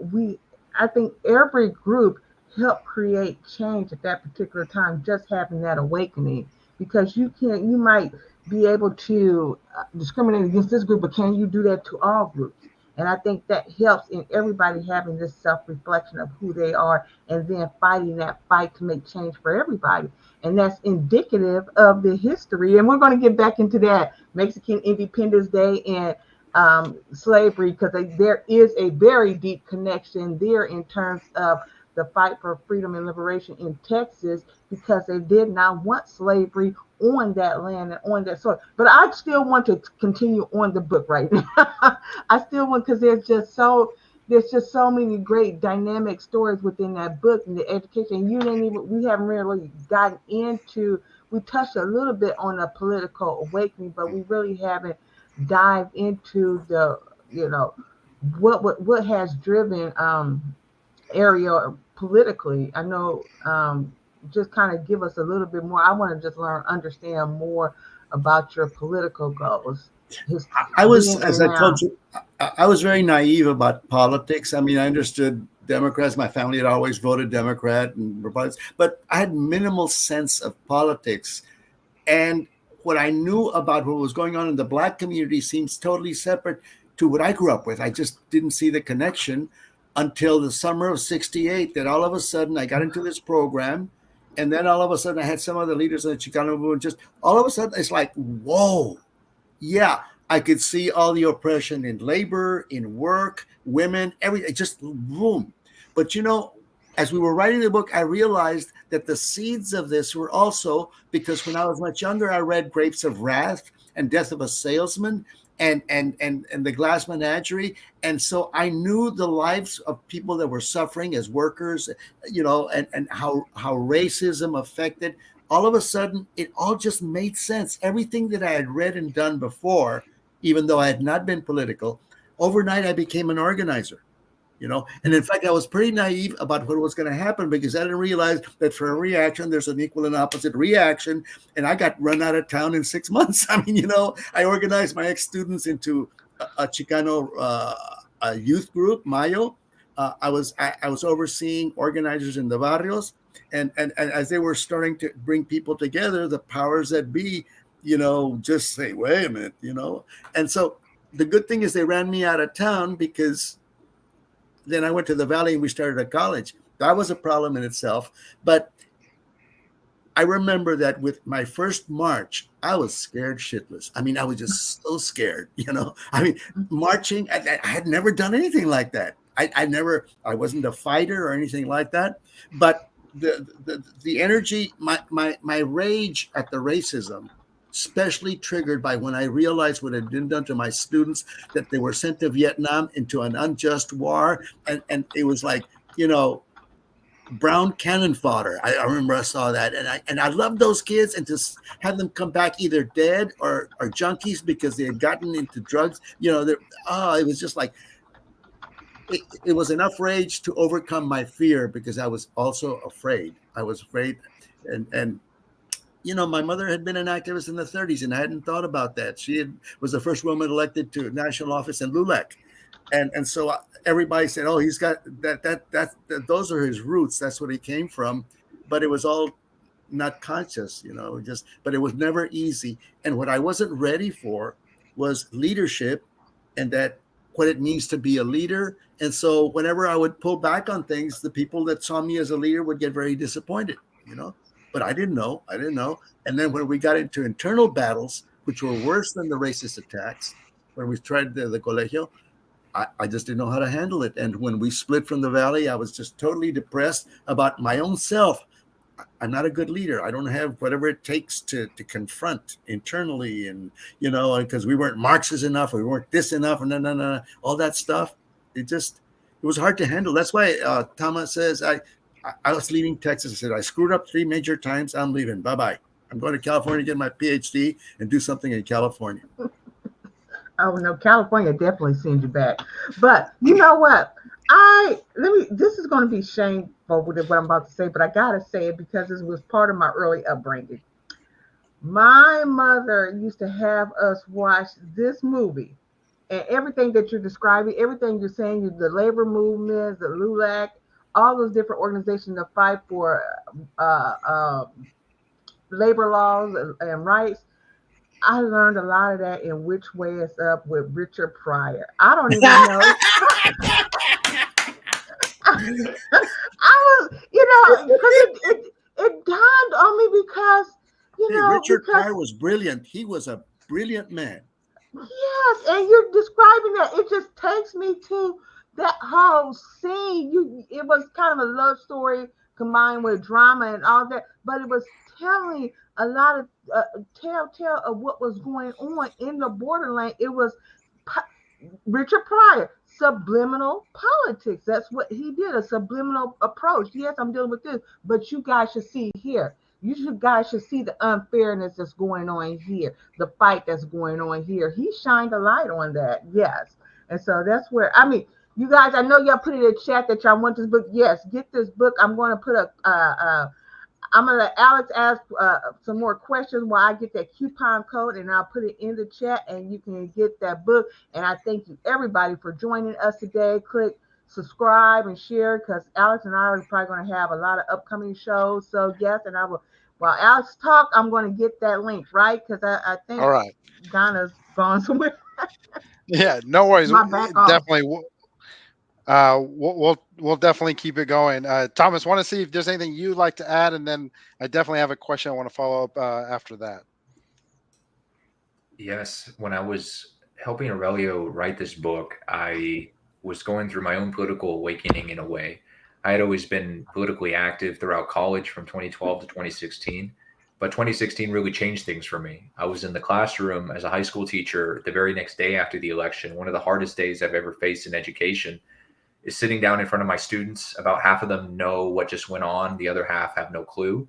I think every group helped create change at that particular time, just having that awakening. Because you might be able to discriminate against this group, but can you do that to all groups? And I think that helps in everybody having this self-reflection of who they are, and then fighting that fight to make change for everybody. And that's indicative of the history. And we're going to get back into that Mexican Independence Day and slavery, because there is a very deep connection there in terms of the fight for freedom and liberation in Texas, because they did not want slavery on that land and on that soil. But I still want to continue on the book right now. I still want, because there's just so many great dynamic stories within that book and the education. We haven't really gotten into, we touched a little bit on a political awakening, but we really haven't dive into the, what has driven Ariel politically. I know, just kind of give us a little bit more. I want to just understand more about your political goals. I was, as I told you, I was very naive about politics. I mean, I understood Democrats. My family had always voted Democrat and Republicans, but I had minimal sense of politics. And what I knew about what was going on in the Black community seems totally separate to what I grew up with. I just didn't see the connection until the summer of '68, that all of a sudden I got into this program. And then all of a sudden I had some of the leaders of the Chicano movement. Just all of a sudden it's like, whoa, yeah, I could see all the oppression in labor, in work, women, everything, just boom. But as we were writing the book, I realized that the seeds of this were also because when I was much younger, I read Grapes of Wrath and Death of a Salesman and the Glass Menagerie. And so I knew the lives of people that were suffering as workers, and how racism affected. All of a sudden, it all just made sense. Everything that I had read and done before, even though I had not been political, overnight I became an organizer. And in fact, I was pretty naive about what was going to happen, because I didn't realize that for a reaction, there's an equal and opposite reaction. And I got run out of town in 6 months. I mean, I organized my ex-students into a Chicano youth group, Mayo. I was overseeing organizers in the barrios. And as they were starting to bring people together, the powers that be, just say, wait a minute, And so the good thing is they ran me out of town, because then I went to the Valley and we started a college. That was a problem in itself. But I remember that with my first march, I was scared shitless. I mean, I was just so scared, I mean, marching, I had never done anything like that. I wasn't a fighter or anything like that. But the energy, my rage at the racism, especially triggered by when I realized what had been done to my students, that they were sent to Vietnam into an unjust war. And it was like, brown cannon fodder. I remember I saw that. And I loved those kids, and to have them come back either dead or junkies because they had gotten into drugs, it was just like, it was enough rage to overcome my fear, because I was also afraid. I was afraid. And my mother had been an activist in the 30s, and I hadn't thought about that. She was the first woman elected to national office in LULAC. And so everybody said, oh, he's got that those are his roots. That's what he came from. But it was all not conscious, but it was never easy. And what I wasn't ready for was leadership, and that what it means to be a leader. And so whenever I would pull back on things, the people that saw me as a leader would get very disappointed, But I didn't know. And then when we got into internal battles, which were worse than the racist attacks, when we tried the colegio, I just didn't know how to handle it. And when we split from the Valley, I was just totally depressed about my own self. I'm not a good leader. I don't have whatever it takes to confront internally, and because we weren't Marxist enough, or we weren't this enough, and no, all that stuff. It was hard to handle. That's why Tama says I was leaving Texas. I said, I screwed up 3 major times. I'm leaving. Bye-bye. I'm going to California to get my PhD and do something in California. Oh, no, California definitely sends you back. But you know what? This is going to be shameful with what I'm about to say, but I got to say it because this was part of my early upbringing. My mother used to have us watch this movie, and everything that you're describing, everything you're saying, the labor movements, the LULAC, all those different organizations that fight for labor laws and rights. I learned a lot of that in Which Way Is Up with Richard Pryor. I don't even know. I was, because it dawned on me because, Richard Pryor was brilliant. He was a brilliant man. Yes, and you're describing that. It just takes me to that whole scene. It was kind of a love story combined with drama and all that, but it was telling a lot of telltale of what was going on in the borderland. It was Richard Pryor, subliminal politics. That's what he did, a subliminal approach. Yes, I'm dealing with this, but you guys should see here. Guys should see the unfairness that's going on here, the fight that's going on here. He shined a light on that. Yes. And so that's where, I mean, you guys, I know y'all put it in the chat that y'all want this book. Yes, get this book. I'm going to put I'm gonna let Alex ask some more questions while I get that coupon code, and I'll put it in the chat, and you can get that book. And I thank you everybody for joining us today. Click subscribe and share, because Alex and I are probably going to have a lot of upcoming shows. So yes, and I will. While Alex talk, I'm going to get that link right, because I think All right. Donna's gone somewhere. Yeah, no worries. My back off. Definitely. We'll definitely keep it going. Thomas, want to see if there's anything you'd like to add, and then I definitely have a question I want to follow up after that. Yes, when I was helping Aurelio write this book, I was going through my own political awakening in a way. I had always been politically active throughout college from 2012 to 2016, but 2016 really changed things for me. I was in the classroom as a high school teacher the very next day after the election. One of the hardest days I've ever faced in education is sitting down in front of my students. About half of them know what just went on, the other half have no clue.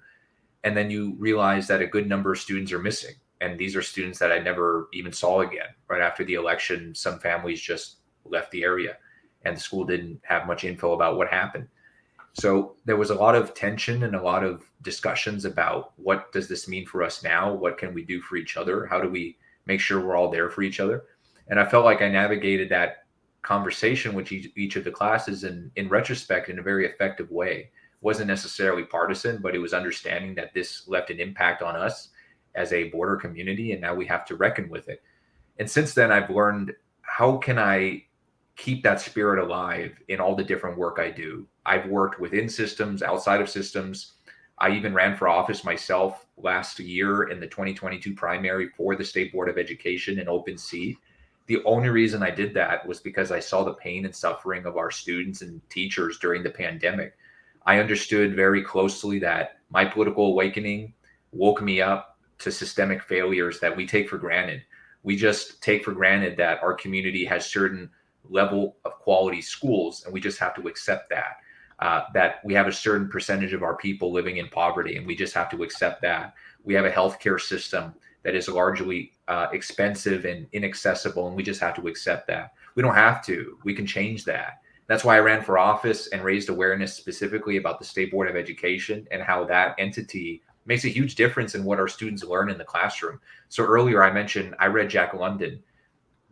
And then you realize that a good number of students are missing. And these are students that I never even saw again. Right after the election, some families just left the area and the school didn't have much info about what happened. So there was a lot of tension and a lot of discussions about what does this mean for us now? What can we do for each other? How do we make sure we're all there for each other? And I felt like I navigated that conversation with each of the classes in retrospect in a very effective way. It wasn't necessarily partisan, but it was understanding that this left an impact on us as a border community, and now we have to reckon with it. And since then, I've learned, how can I keep that spirit alive in all the different work I do? I've worked within systems, outside of systems. I even ran for office myself last year in the 2022 primary for the State Board of Education, an open seat. The only reason I did that was because I saw the pain and suffering of our students and teachers during the pandemic. I understood very closely that my political awakening woke me up to systemic failures that we take for granted. We just take for granted that our community has certain level of quality schools, and we just have to accept that. That we have a certain percentage of our people living in poverty, and we just have to accept that. We have a healthcare system that is largely expensive and inaccessible, and we just have to accept that. We don't have to. We can change that. That's why I ran for office and raised awareness specifically about the State Board of Education and how that entity makes a huge difference in what our students learn in the classroom. So earlier I mentioned I read Jack London.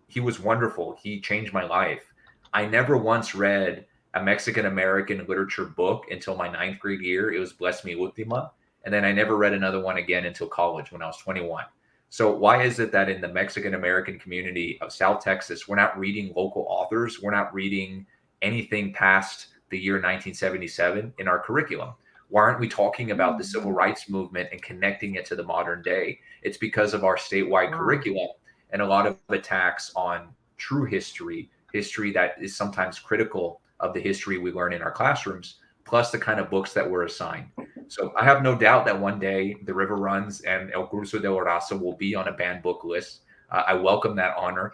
He was wonderful. He changed my life. I never once read a Mexican-American literature book until my 9th grade year. It was Bless Me Ultima. And then I never read another one again until college when I was 21. So why is it that in the Mexican-American community of South Texas, we're not reading local authors? We're not reading anything past the year 1977 in our curriculum? Why aren't we talking about the civil rights movement and connecting it to the modern day? It's because of our statewide curriculum and a lot of attacks on true history that is sometimes critical of the history we learn in our classrooms, plus the kind of books that we're assigned. So I have no doubt that one day The River Runs and El Curso de Raza will be on a banned book list. I welcome that honor.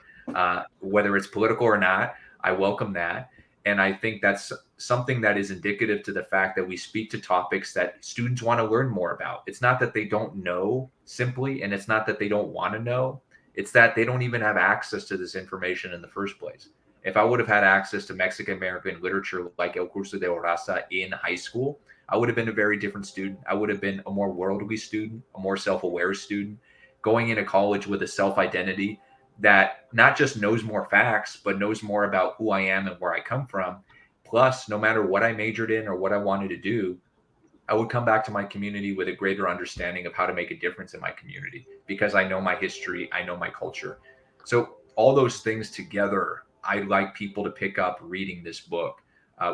Whether it's political or not, I welcome that. And I think that's something that is indicative to the fact that we speak to topics that students want to learn more about. It's not that they don't know simply, and it's not that they don't want to know. It's that they don't even have access to this information in the first place. If I would have had access to Mexican-American literature like El Curso de Raza in high school, I would have been a very different student. I would have been a more worldly student, a more self-aware student, going into college with a self-identity that not just knows more facts, but knows more about who I am and where I come from. Plus, no matter what I majored in or what I wanted to do, I would come back to my community with a greater understanding of how to make a difference in my community because I know my history, I know my culture. So all those things together, I'd like people to pick up reading this book,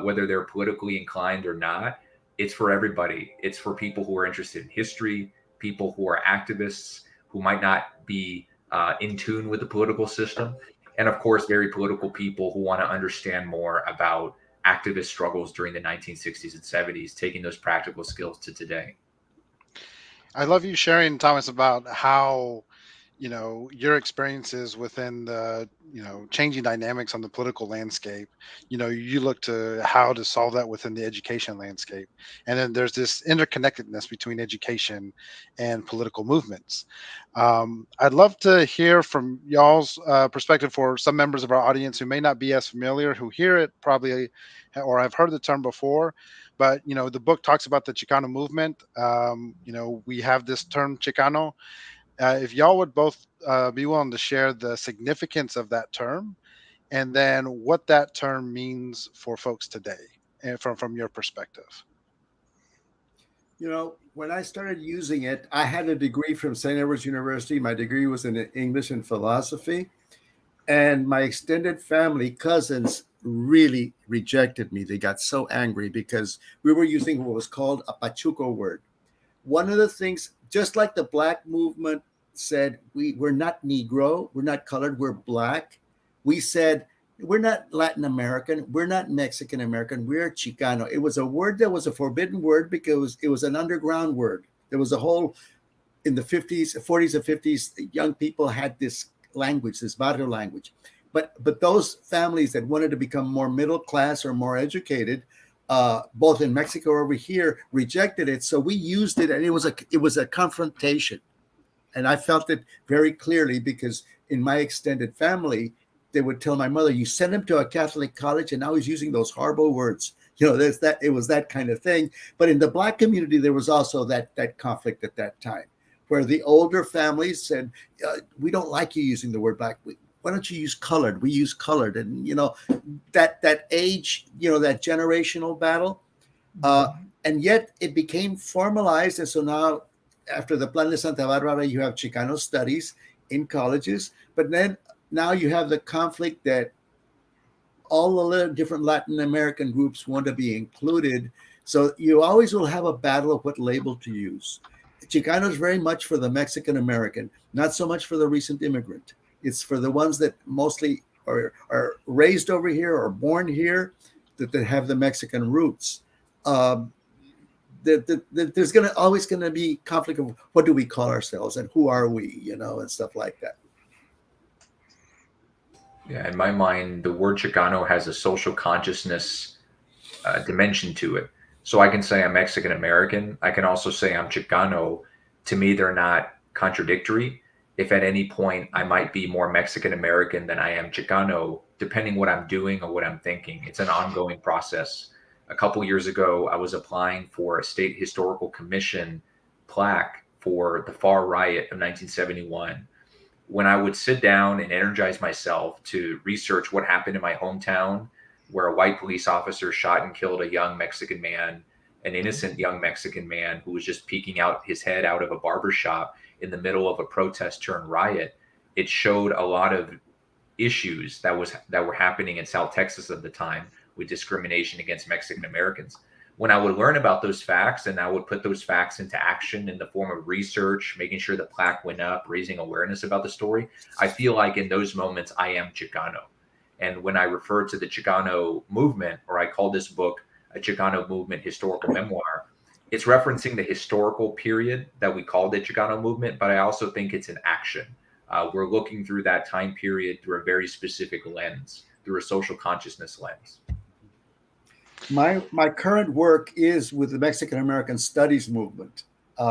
whether they're politically inclined or not. It's for everybody. It's for people who are interested in history, people who are activists, who might not be in tune with the political system. And of course, very political people who want to understand more about activist struggles during the 1960s and 70s, taking those practical skills to today. I love you sharing, Thomas, about how your experiences within the changing dynamics on the political landscape. You look to how to solve that within the education landscape, and then there's this interconnectedness between education and political movements. I'd love to hear from y'all's perspective for some members of our audience who may not be as familiar, who hear it probably or have heard the term before. But the book talks about the Chicano movement. We have this term Chicano. If y'all would both be willing to share the significance of that term, and then what that term means for folks today, and from your perspective. When I started using it, I had a degree from St. Edward's University. My degree was in English and philosophy. And my extended family, cousins, really rejected me. They got so angry because we were using what was called a Pachuco word. One of the things, just like the Black movement said, we're not Negro, we're not colored, we're Black. We said, we're not Latin American, we're not Mexican American, we're Chicano. It was a word that was a forbidden word because it was an underground word. There was a whole, in the 40s and 50s, young people had this language, this barrio language. But those families that wanted to become more middle class or more educated, both in Mexico or over here, rejected it. So we used it, and it was a confrontation. And I felt it very clearly because in my extended family, they would tell my mother, "You sent him to a Catholic college, and now he's using those horrible words." There's that. It was that kind of thing. But in the Black community, there was also that conflict at that time, where the older families said, "We don't like you using the word Black. Why don't you use colored? We use colored." And that age, that generational battle, and yet it became formalized. And so now, after the Plan de Santa Barbara, you have Chicano studies in colleges, but then now you have the conflict that all the different Latin American groups want to be included. So you always will have a battle of what label to use. Chicano is very much for the Mexican American, not so much for the recent immigrant. It's for the ones that mostly are raised over here or born here, that have the Mexican roots. There's always going to be conflict of what do we call ourselves and who are we, and stuff like that. Yeah, in my mind, the word Chicano has a social consciousness dimension to it. So I can say I'm Mexican American. I can also say I'm Chicano. To me, they're not contradictory. If at any point I might be more Mexican American than I am Chicano, depending what I'm doing or what I'm thinking, it's an ongoing process. A couple years ago, I was applying for a state historical commission plaque for the Far Riot of 1971. When I would sit down and energize myself to research what happened in my hometown, where a white police officer shot and killed a young Mexican man, an innocent young Mexican man who was just peeking out his head out of a barber shop in the middle of a protest turned riot, it showed a lot of issues that were happening in South Texas at the time with discrimination against Mexican Americans. When I would learn about those facts and I would put those facts into action in the form of research, making sure the plaque went up, raising awareness about the story, I feel like in those moments, I am Chicano. And when I refer to the Chicano movement, or I call this book a Chicano movement historical memoir, it's referencing the historical period that we call the Chicano movement, but I also think it's an action. We're looking through that time period through a very specific lens, through a social consciousness lens. My current work is with the Mexican American Studies movement.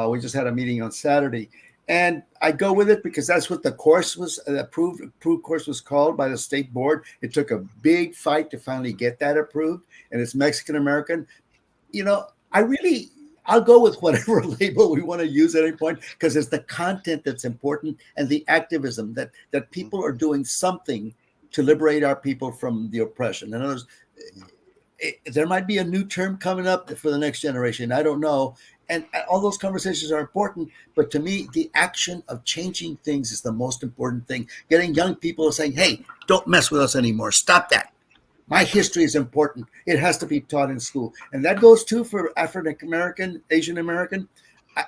We just had a meeting on Saturday, and I go with it because that's what the course was, approved course was called by the state board. It took a big fight to finally get that approved, and it's Mexican American. I'll go with whatever label we want to use at any point, because it's the content that's important and the activism that people are doing something to liberate our people from the oppression. In other words, there might be a new term coming up for the next generation. I don't know. And all those conversations are important. But to me, the action of changing things is the most important thing. Getting young people saying, "Hey, don't mess with us anymore. Stop that. My history is important. It has to be taught in school." And that goes too for African American, Asian American.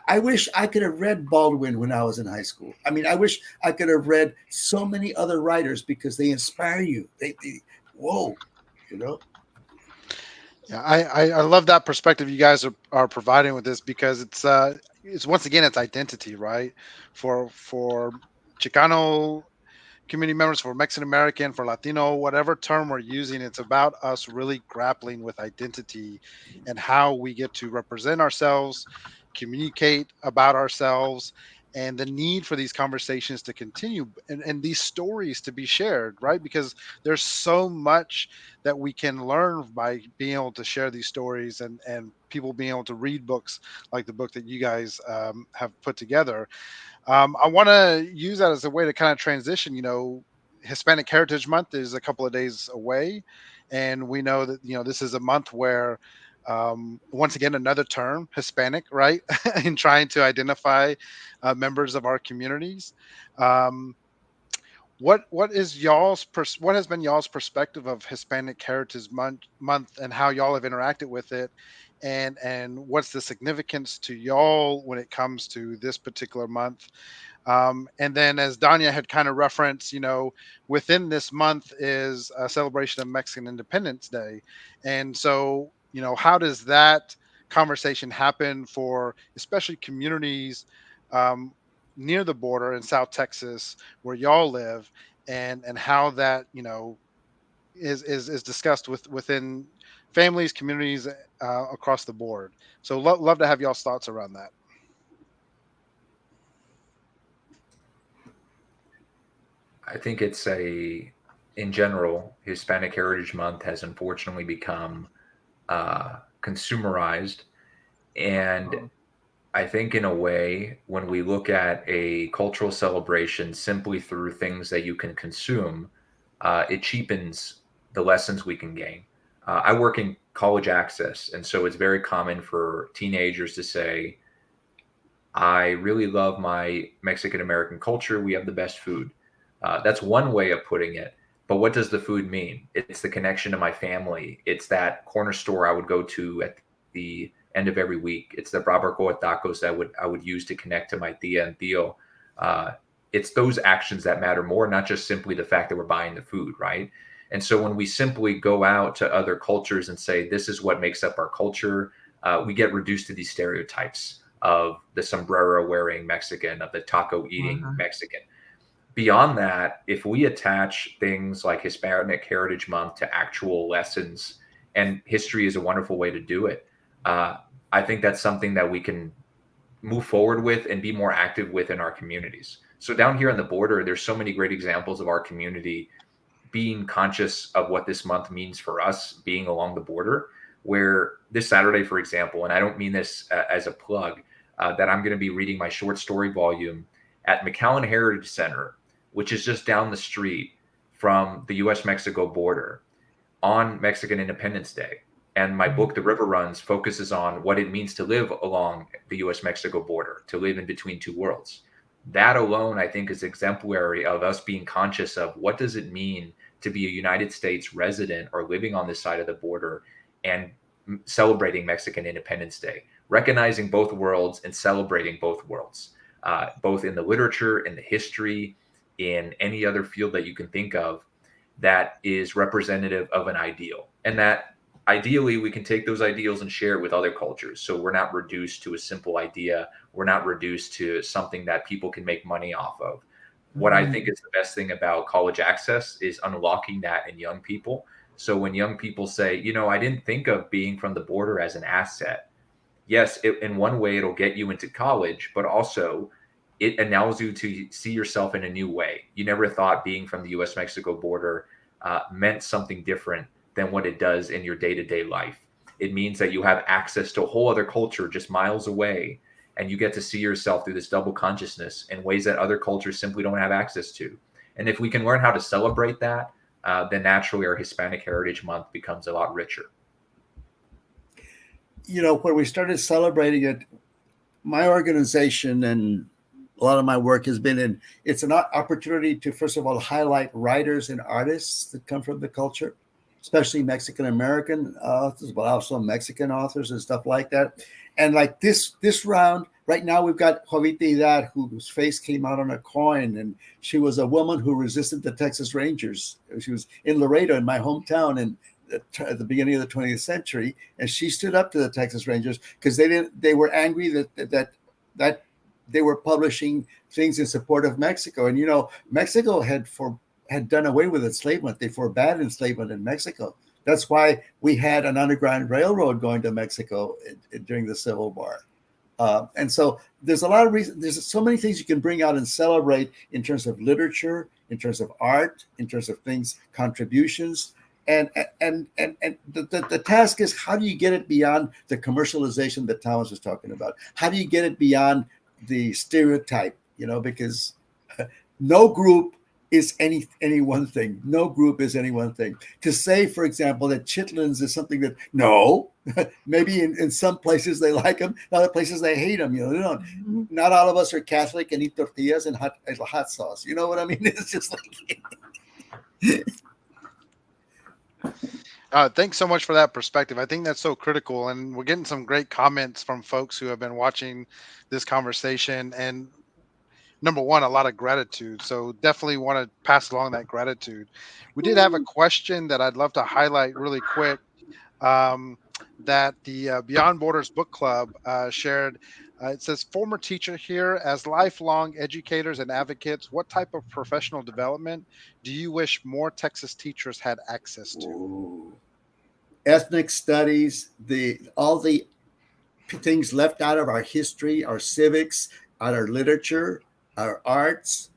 I wish I could have read Baldwin when I was in high school. I mean, I wish I could have read so many other writers because they inspire you. Whoa, you know. Yeah, I love that perspective you guys are providing with this, because it's once again, it's identity, right? For Chicano community members, for Mexican American, for Latino, whatever term we're using, it's about us really grappling with identity and how we get to represent ourselves, communicate about ourselves, and the need for these conversations to continue, and these stories to be shared, right? Because there's so much that we can learn by being able to share these stories, and people being able to read books like the book that you guys have put together. I want to use that as a way to kind of transition. Hispanic Heritage Month is a couple of days away, and we know that this is a month where, once again, another term, Hispanic, right, in trying to identify members of our communities. Um, what has been y'all's perspective of Hispanic Heritage Month, and how y'all have interacted with it, and what's the significance to y'all when it comes to this particular month? And then, as Danya had kind of referenced, within this month is a celebration of Mexican Independence Day. And so, how does that conversation happen for especially communities um, near the border in South Texas where y'all live, and how that, is discussed within families, communities across the board. So love to have y'all's thoughts around that. I think in general, Hispanic Heritage Month has unfortunately become consumerized. And I think, in a way, when we look at a cultural celebration simply through things that you can consume, it cheapens the lessons we can gain. I work in college access, and so it's very common for teenagers to say, I really love my Mexican American culture. We have the best food. That's one way of putting it. But what does the food mean? It's the connection to my family. It's that corner store I would go to at the end of every week. It's the barbacoa tacos that I would use to connect to my tia and tío. It's those actions that matter more, not just simply the fact that we're buying the food, right? And so when we simply go out to other cultures and say, this is what makes up our culture, we get reduced to these stereotypes of the sombrero wearing Mexican, of the taco eating Mexican. Beyond that, if we attach things like Hispanic Heritage Month to actual lessons, and history is a wonderful way to do it, I think that's something that we can move forward with and be more active with in our communities. So down here on the border, there's so many great examples of our community being conscious of what this month means for us, being along the border, where this Saturday, for example, and I don't mean this as a plug, that I'm going to be reading my short story volume at McAllen Heritage Center, which is just down the street from the U.S.-Mexico border, on Mexican Independence Day. And my book, The River Runs, focuses on what it means to live along the U.S.-Mexico border, to live in between two worlds. That alone, I think, is exemplary of us being conscious of what does it mean to be a United States resident or living on this side of the border, and celebrating Mexican Independence Day, recognizing both worlds and celebrating both worlds, both in the literature, in the history, in any other field that you can think of that is representative of an ideal. And that ideally we can take those ideals and share it with other cultures. So we're not reduced to a simple idea. We're not reduced to something that people can make money off of. What I think is the best thing about college access is unlocking that in young people. So when young people say, I didn't think of being from the border as an asset. Yes, in one way, it'll get you into college, but also it allows you to see yourself in a new way. You never thought being from the U.S.-Mexico border meant something different than what it does in your day-to-day life. It means that you have access to a whole other culture just miles away, and you get to see yourself through this double consciousness in ways that other cultures simply don't have access to. And if we can learn how to celebrate that, then naturally our Hispanic Heritage Month becomes a lot richer. When we started celebrating it, my organization and a lot of my work has been it's an opportunity to, first of all, highlight writers and artists that come from the culture, especially Mexican-American authors, but also Mexican authors and stuff like that. And like this round, Right now, we've got Jovita whose face came out on a coin, and she was a woman who resisted the Texas Rangers. She was in Laredo, in my hometown, and at the beginning of the 20th century, and she stood up to the Texas Rangers because they were angry that they were publishing things in support of Mexico. And Mexico had done away with enslavement. They forbade enslavement in Mexico. That's why we had an underground railroad going to Mexico during the Civil War. And so there's a lot of reasons. There's so many things you can bring out and celebrate in terms of literature, in terms of art, in terms of things, contributions. And the task is, how do you get it beyond the commercialization that Thomas was talking about? How do you get it beyond the stereotype? Because no group is any one thing. No group is any one thing. To say, for example, that chitlins is something that, no, maybe in some places they like them, in other places they hate them. Not all of us are Catholic and eat tortillas and hot sauce. You know what I mean? It's just like. Thanks so much for that perspective. I think that's so critical, and we're getting some great comments from folks who have been watching this conversation. And number one, a lot of gratitude. So definitely want to pass along that gratitude. We did have a question that I'd love to highlight really quick, that the Beyond Borders Book Club shared. It says, former teacher here, as lifelong educators and advocates, what type of professional development do you wish more Texas teachers had access to? Ooh. Ethnic studies, all the things left out of our history, our civics, out our literature, our arts.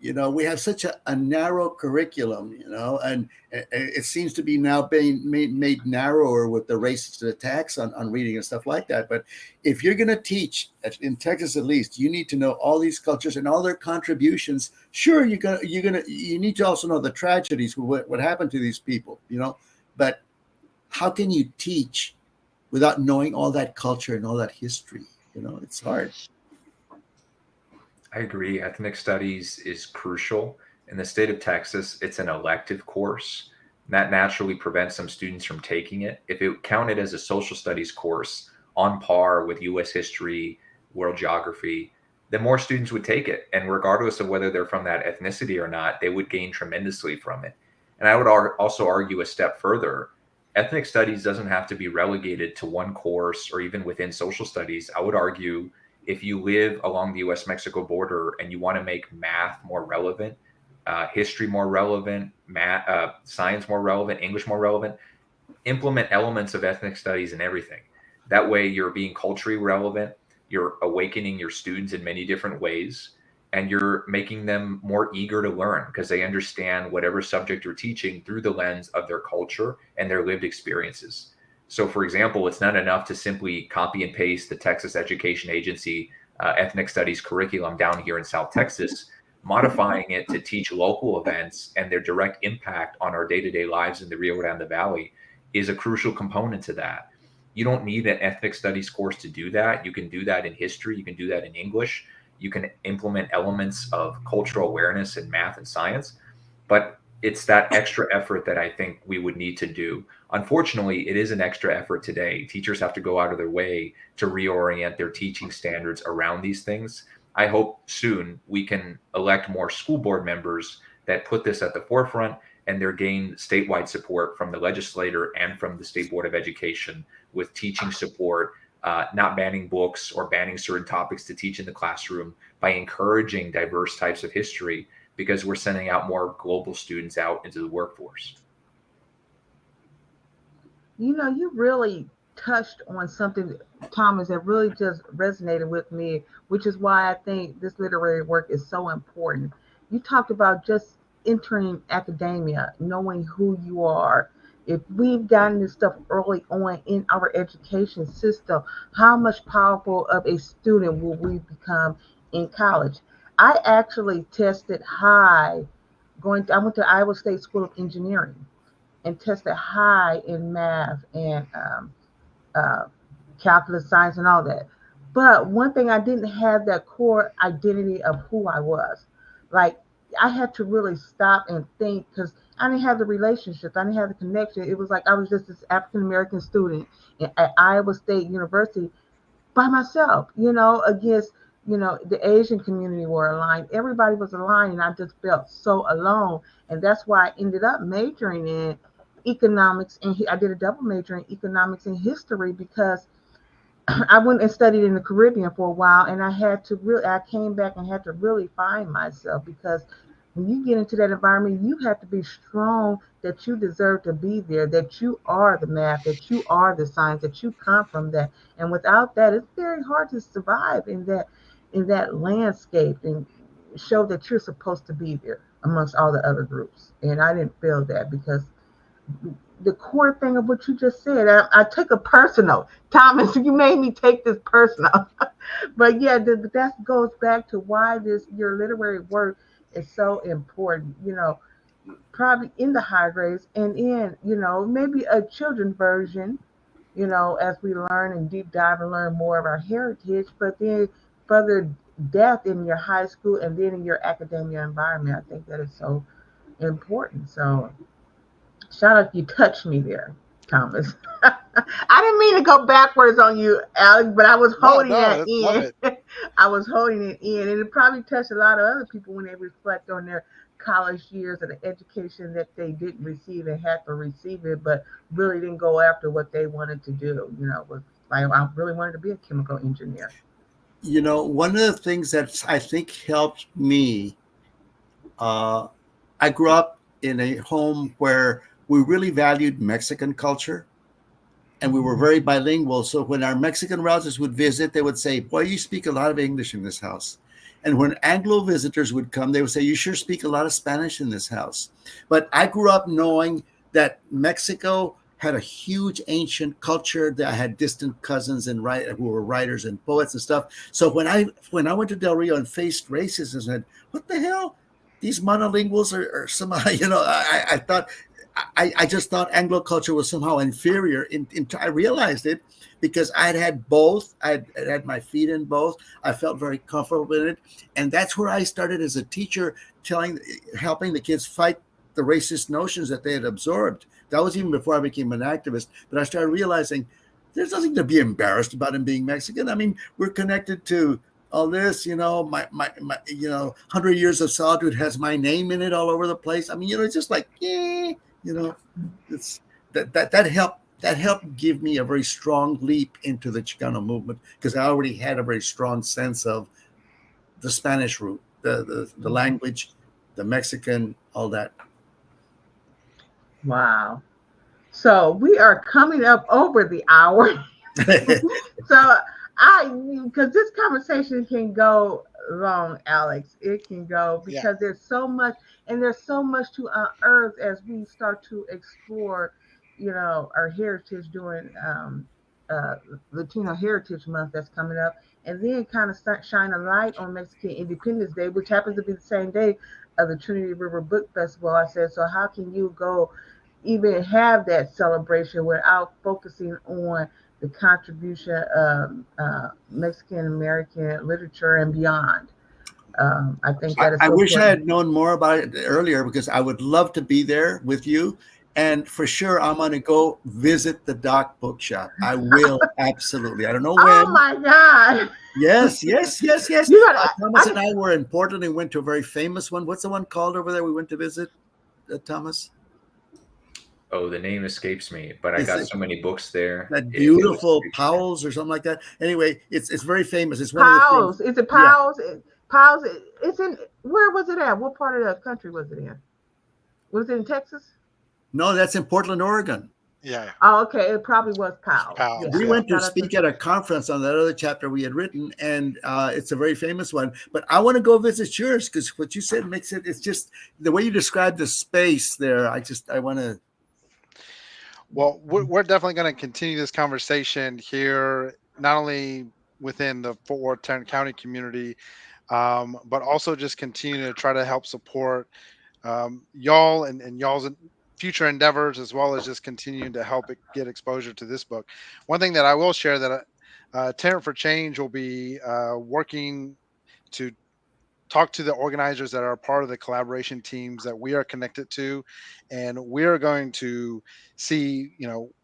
We have such a narrow curriculum, and it seems to be now being made narrower with the racist attacks on reading and stuff like that. But if you're going to teach, in Texas at least, you need to know all these cultures and all their contributions. Sure, you need to also know the tragedies, what happened to these people, But how can you teach without knowing all that culture and all that history? It's hard. I agree. Ethnic studies is crucial. In the state of Texas, it's an elective course. That naturally prevents some students from taking it. If it counted as a social studies course on par with U.S. history, world geography, then more students would take it. And regardless of whether they're from that ethnicity or not, they would gain tremendously from it. And I would also argue a step further. Ethnic studies doesn't have to be relegated to one course or even within social studies. I would argue, if you live along the U.S.-Mexico border and you want to make math more relevant, history more relevant, science more relevant, English more relevant, implement elements of ethnic studies in everything. That way you're being culturally relevant, you're awakening your students in many different ways, and you're making them more eager to learn because they understand whatever subject you're teaching through the lens of their culture and their lived experiences. So, for example, it's not enough to simply copy and paste the Texas Education Agency ethnic studies curriculum down here in South Texas. Modifying it to teach local events and their direct impact on our day-to-day lives in the Rio Grande Valley is a crucial component to that. You don't need an ethnic studies course to do that. You can do that in history. You can do that in English. You can implement elements of cultural awareness in math and science. But it's that extra effort that I think we would need to do. Unfortunately, it is an extra effort today. Teachers have to go out of their way to reorient their teaching standards around these things. I hope soon we can elect more school board members that put this at the forefront and they're gain statewide support from the legislator and from the State Board of Education with teaching support, not banning books or banning certain topics to teach in the classroom, by encouraging diverse types of history, because we're sending out more global students out into the workforce. You really touched on something, Thomas, that really just resonated with me, which is why I think this literary work is so important. You talked about just entering academia, knowing who you are. If we've gotten this stuff early on in our education system, how much powerful of a student will we become in college? I actually tested high I went to Iowa State School of Engineering and tested high in math and uh, calculus, science, and all that. But one thing, I didn't have that core identity of who I was. Like, I had to really stop and think because I didn't have the relationships, I didn't have the connection. It was like I was just this African American student at Iowa State University. by myself, against, the Asian community were aligned. Everybody was aligned, and I just felt so alone. And that's why I ended up majoring in economics, and I did a double major in economics and history because I went and studied in the Caribbean for a while, and I came back and had to really find myself because when you get into that environment, you have to be strong that you deserve to be there, that you are the math, that you are the science, that you come from that. And without that, it's very hard to survive in that landscape and show that you're supposed to be there amongst all the other groups. And I didn't feel that because the core thing of what you just said. I took it personal. Thomas, you made me take this personal. But yeah, that goes back to why your literary work is so important. Probably in the high grades and in, maybe a children's version, as we learn and deep dive and learn more of our heritage, but then further depth in your high school and then in your academia environment. I think that is so important. So shout out, you touched me there, Thomas. I didn't mean to go backwards on you, Alex, but I was No, holding no, that love in. it. I was holding it in, and it probably touched a lot of other people when they reflect on their college years and the education that they didn't receive and had to receive it, but really didn't go after what they wanted to do. Was like, I really wanted to be a chemical engineer. One of the things that I think helped me, uh, I grew up in a home where we really valued Mexican culture and we were very bilingual. So when our Mexican relatives would visit, they would say, "Boy, you speak a lot of English in this house." And when Anglo visitors would come, they would say, "You sure speak a lot of Spanish in this house." But I grew up knowing that Mexico had a huge ancient culture. That I had distant cousins who were writers and poets and stuff. So when I went to Del Rio and faced racism, I said, "What the hell? These monolinguals are somehow," I thought I just thought Anglo culture was somehow inferior. I realized it because I had both. I had my feet in both. I felt very comfortable in it, and that's where I started as a teacher, helping the kids fight the racist notions that they had absorbed. That was even before I became an activist. But I started realizing there's nothing to be embarrassed about in being Mexican. I mean, we're connected to all this, my 100 years of solitude has my name in it all over the place. I mean, it's just like, yeah, it's that helped give me a very strong leap into the Chicano movement because I already had a very strong sense of the Spanish root, the language, the Mexican, all that. Wow. So we are coming up over the hour. So because this conversation can go long, Alex. It can go Yeah. because there's so much, and there's so much to unearth as we start to explore, our heritage during uh, Latino Heritage Month that's coming up, and then kind of start shine a light on Mexican Independence Day, which happens to be the same day of the Trinity River Book Festival. I said, so how can you go even have that celebration without focusing on the contribution of Mexican American literature and beyond? I think that is I so wish I important. had known more about it earlier because I would love to be there with you. And for sure, I'm going to go visit the Doc Bookshop. I will, absolutely. I don't know Oh when. my God! Yes, yes, yes, yes. You got Thomas and I were in Portland and went to a very famous one. What's the one called over there we went to visit, Thomas? Oh, the name escapes me, but I It's got so many books there. that It was beautiful Powell's or something like that. Anyway, it's very famous. It's one of the things. Powell's. Is it Yeah. Powell's? Powell's. It's in. Where was it at? What part of the country was it in? Was it in Texas? No, that's in Portland, Oregon. Yeah. Oh, okay. It probably was Powell's. Pals. Yeah. We Yeah. went to Shout out to. speak at a conference on that other chapter we had written, and it's a very famous one. But I want to go visit yours because what you said makes it. It's just the way you describe the space there. I want to. Well, we're definitely going to continue this conversation here, not only within the Fort Worth Tarrant County community, but also just continue to try to help support y'all and y'all's future endeavors, as well as just continuing to help it get exposure to this book. One thing that I will share that Tarrant for Change will be working to talk to the organizers that are part of the collaboration teams that we are connected to, and we're going to see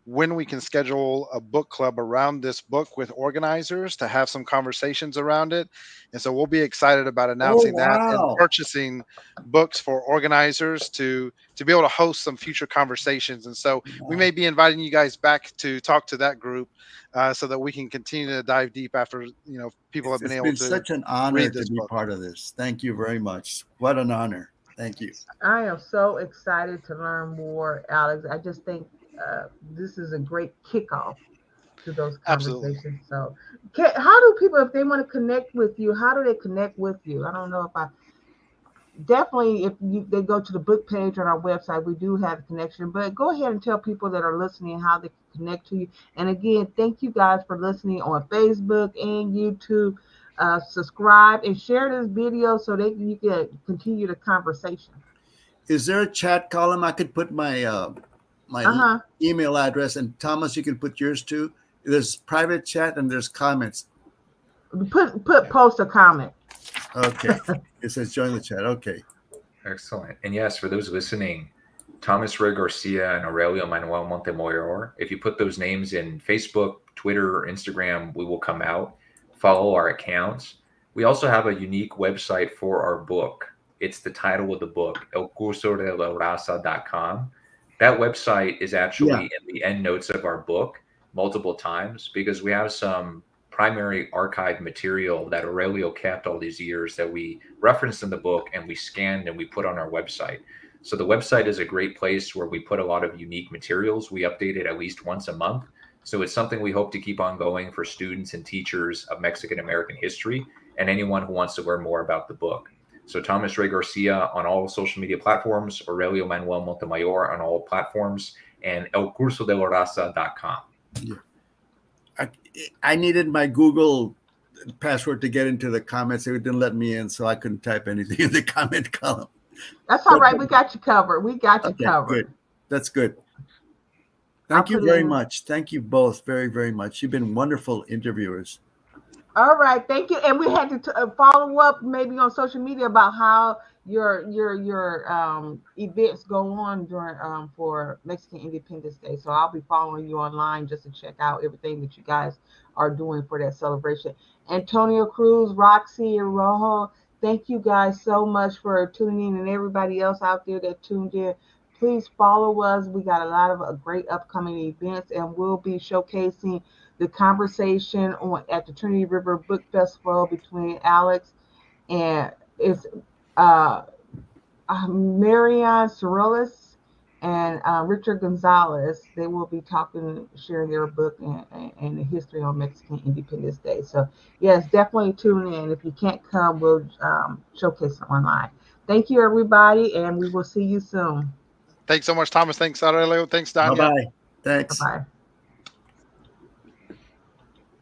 when we can schedule a book club around this book with organizers to have some conversations around it. And so we'll be excited about Oh, announcing that and wow. purchasing books for organizers to be able to host some future conversations. And so we may be inviting you guys back to talk to that group so that we can continue to dive deep after people have been It's able been to such an honor read to this be book. part of this. Thank you very much. What an honor. Thank you. I am so excited to learn more, Alex. I just think this is a great kickoff to those Absolutely. conversations. So, how do people, if they want to connect with you, how do they connect with you? I don't know if I definitely, if they go to the book page on our website, we do have a connection. But go ahead and tell people that are listening how they can connect to you. And again, thank you guys for listening on Facebook and YouTube. Subscribe and share this video so that you can continue the conversation. Is there a chat column I could put my Uh-huh. email address, and Thomas, you can put yours too? There's private chat and there's comments. Post a comment. Okay. It says join the chat. Okay. Excellent. And yes, for those listening, Thomas Ray Garcia and Aurelio Manuel Montemayor, if you put those names in Facebook, Twitter, or Instagram, we will come out. Follow our accounts. We also have a unique website for our book. It's the title of the book, elcursodelaraza.com. That website is actually in the end notes of our book multiple times because we have some primary archive material that Aurelio kept all these years that we referenced in the book and we scanned and we put on our website. So the website is a great place where we put a lot of unique materials. We update it at least once a month. So it's something we hope to keep on going for students and teachers of Mexican American history and anyone who wants to learn more about the book. So Thomas Ray Garcia on all social media platforms, Aurelio Manuel Montemayor on all platforms, and elcursodelaraza.com. Yeah. I needed my Google password to get into the comments. It didn't let me in, so I couldn't type anything in the comment column. That's all right. We got you covered. We got you covered. Good. That's good. Thank you very much. Thank you both very, very much. You've been wonderful interviewers. All right, thank you. And we had to follow up maybe on social media about how your events go on during for Mexican Independence Day. So I'll be following you online just to check out everything that you guys are doing for that celebration. Antonio Cruz, Roxy, and Rojo, thank you guys so much for tuning in, and everybody else out there that tuned in. Please follow us. We got a lot of great upcoming events, and we'll be showcasing the conversation at the Trinity River Book Festival between Alex and it's Marion Sorellis and Richard Gonzalez. They will be sharing their book and the history on Mexican Independence Day. So yes, definitely tune in. If you can't come, we'll showcase it online. Thank you, everybody, and we will see you soon. Thanks so much, Thomas. Thanks, Aurelio. Thanks, Danya. Bye-bye. Thanks. Bye-bye.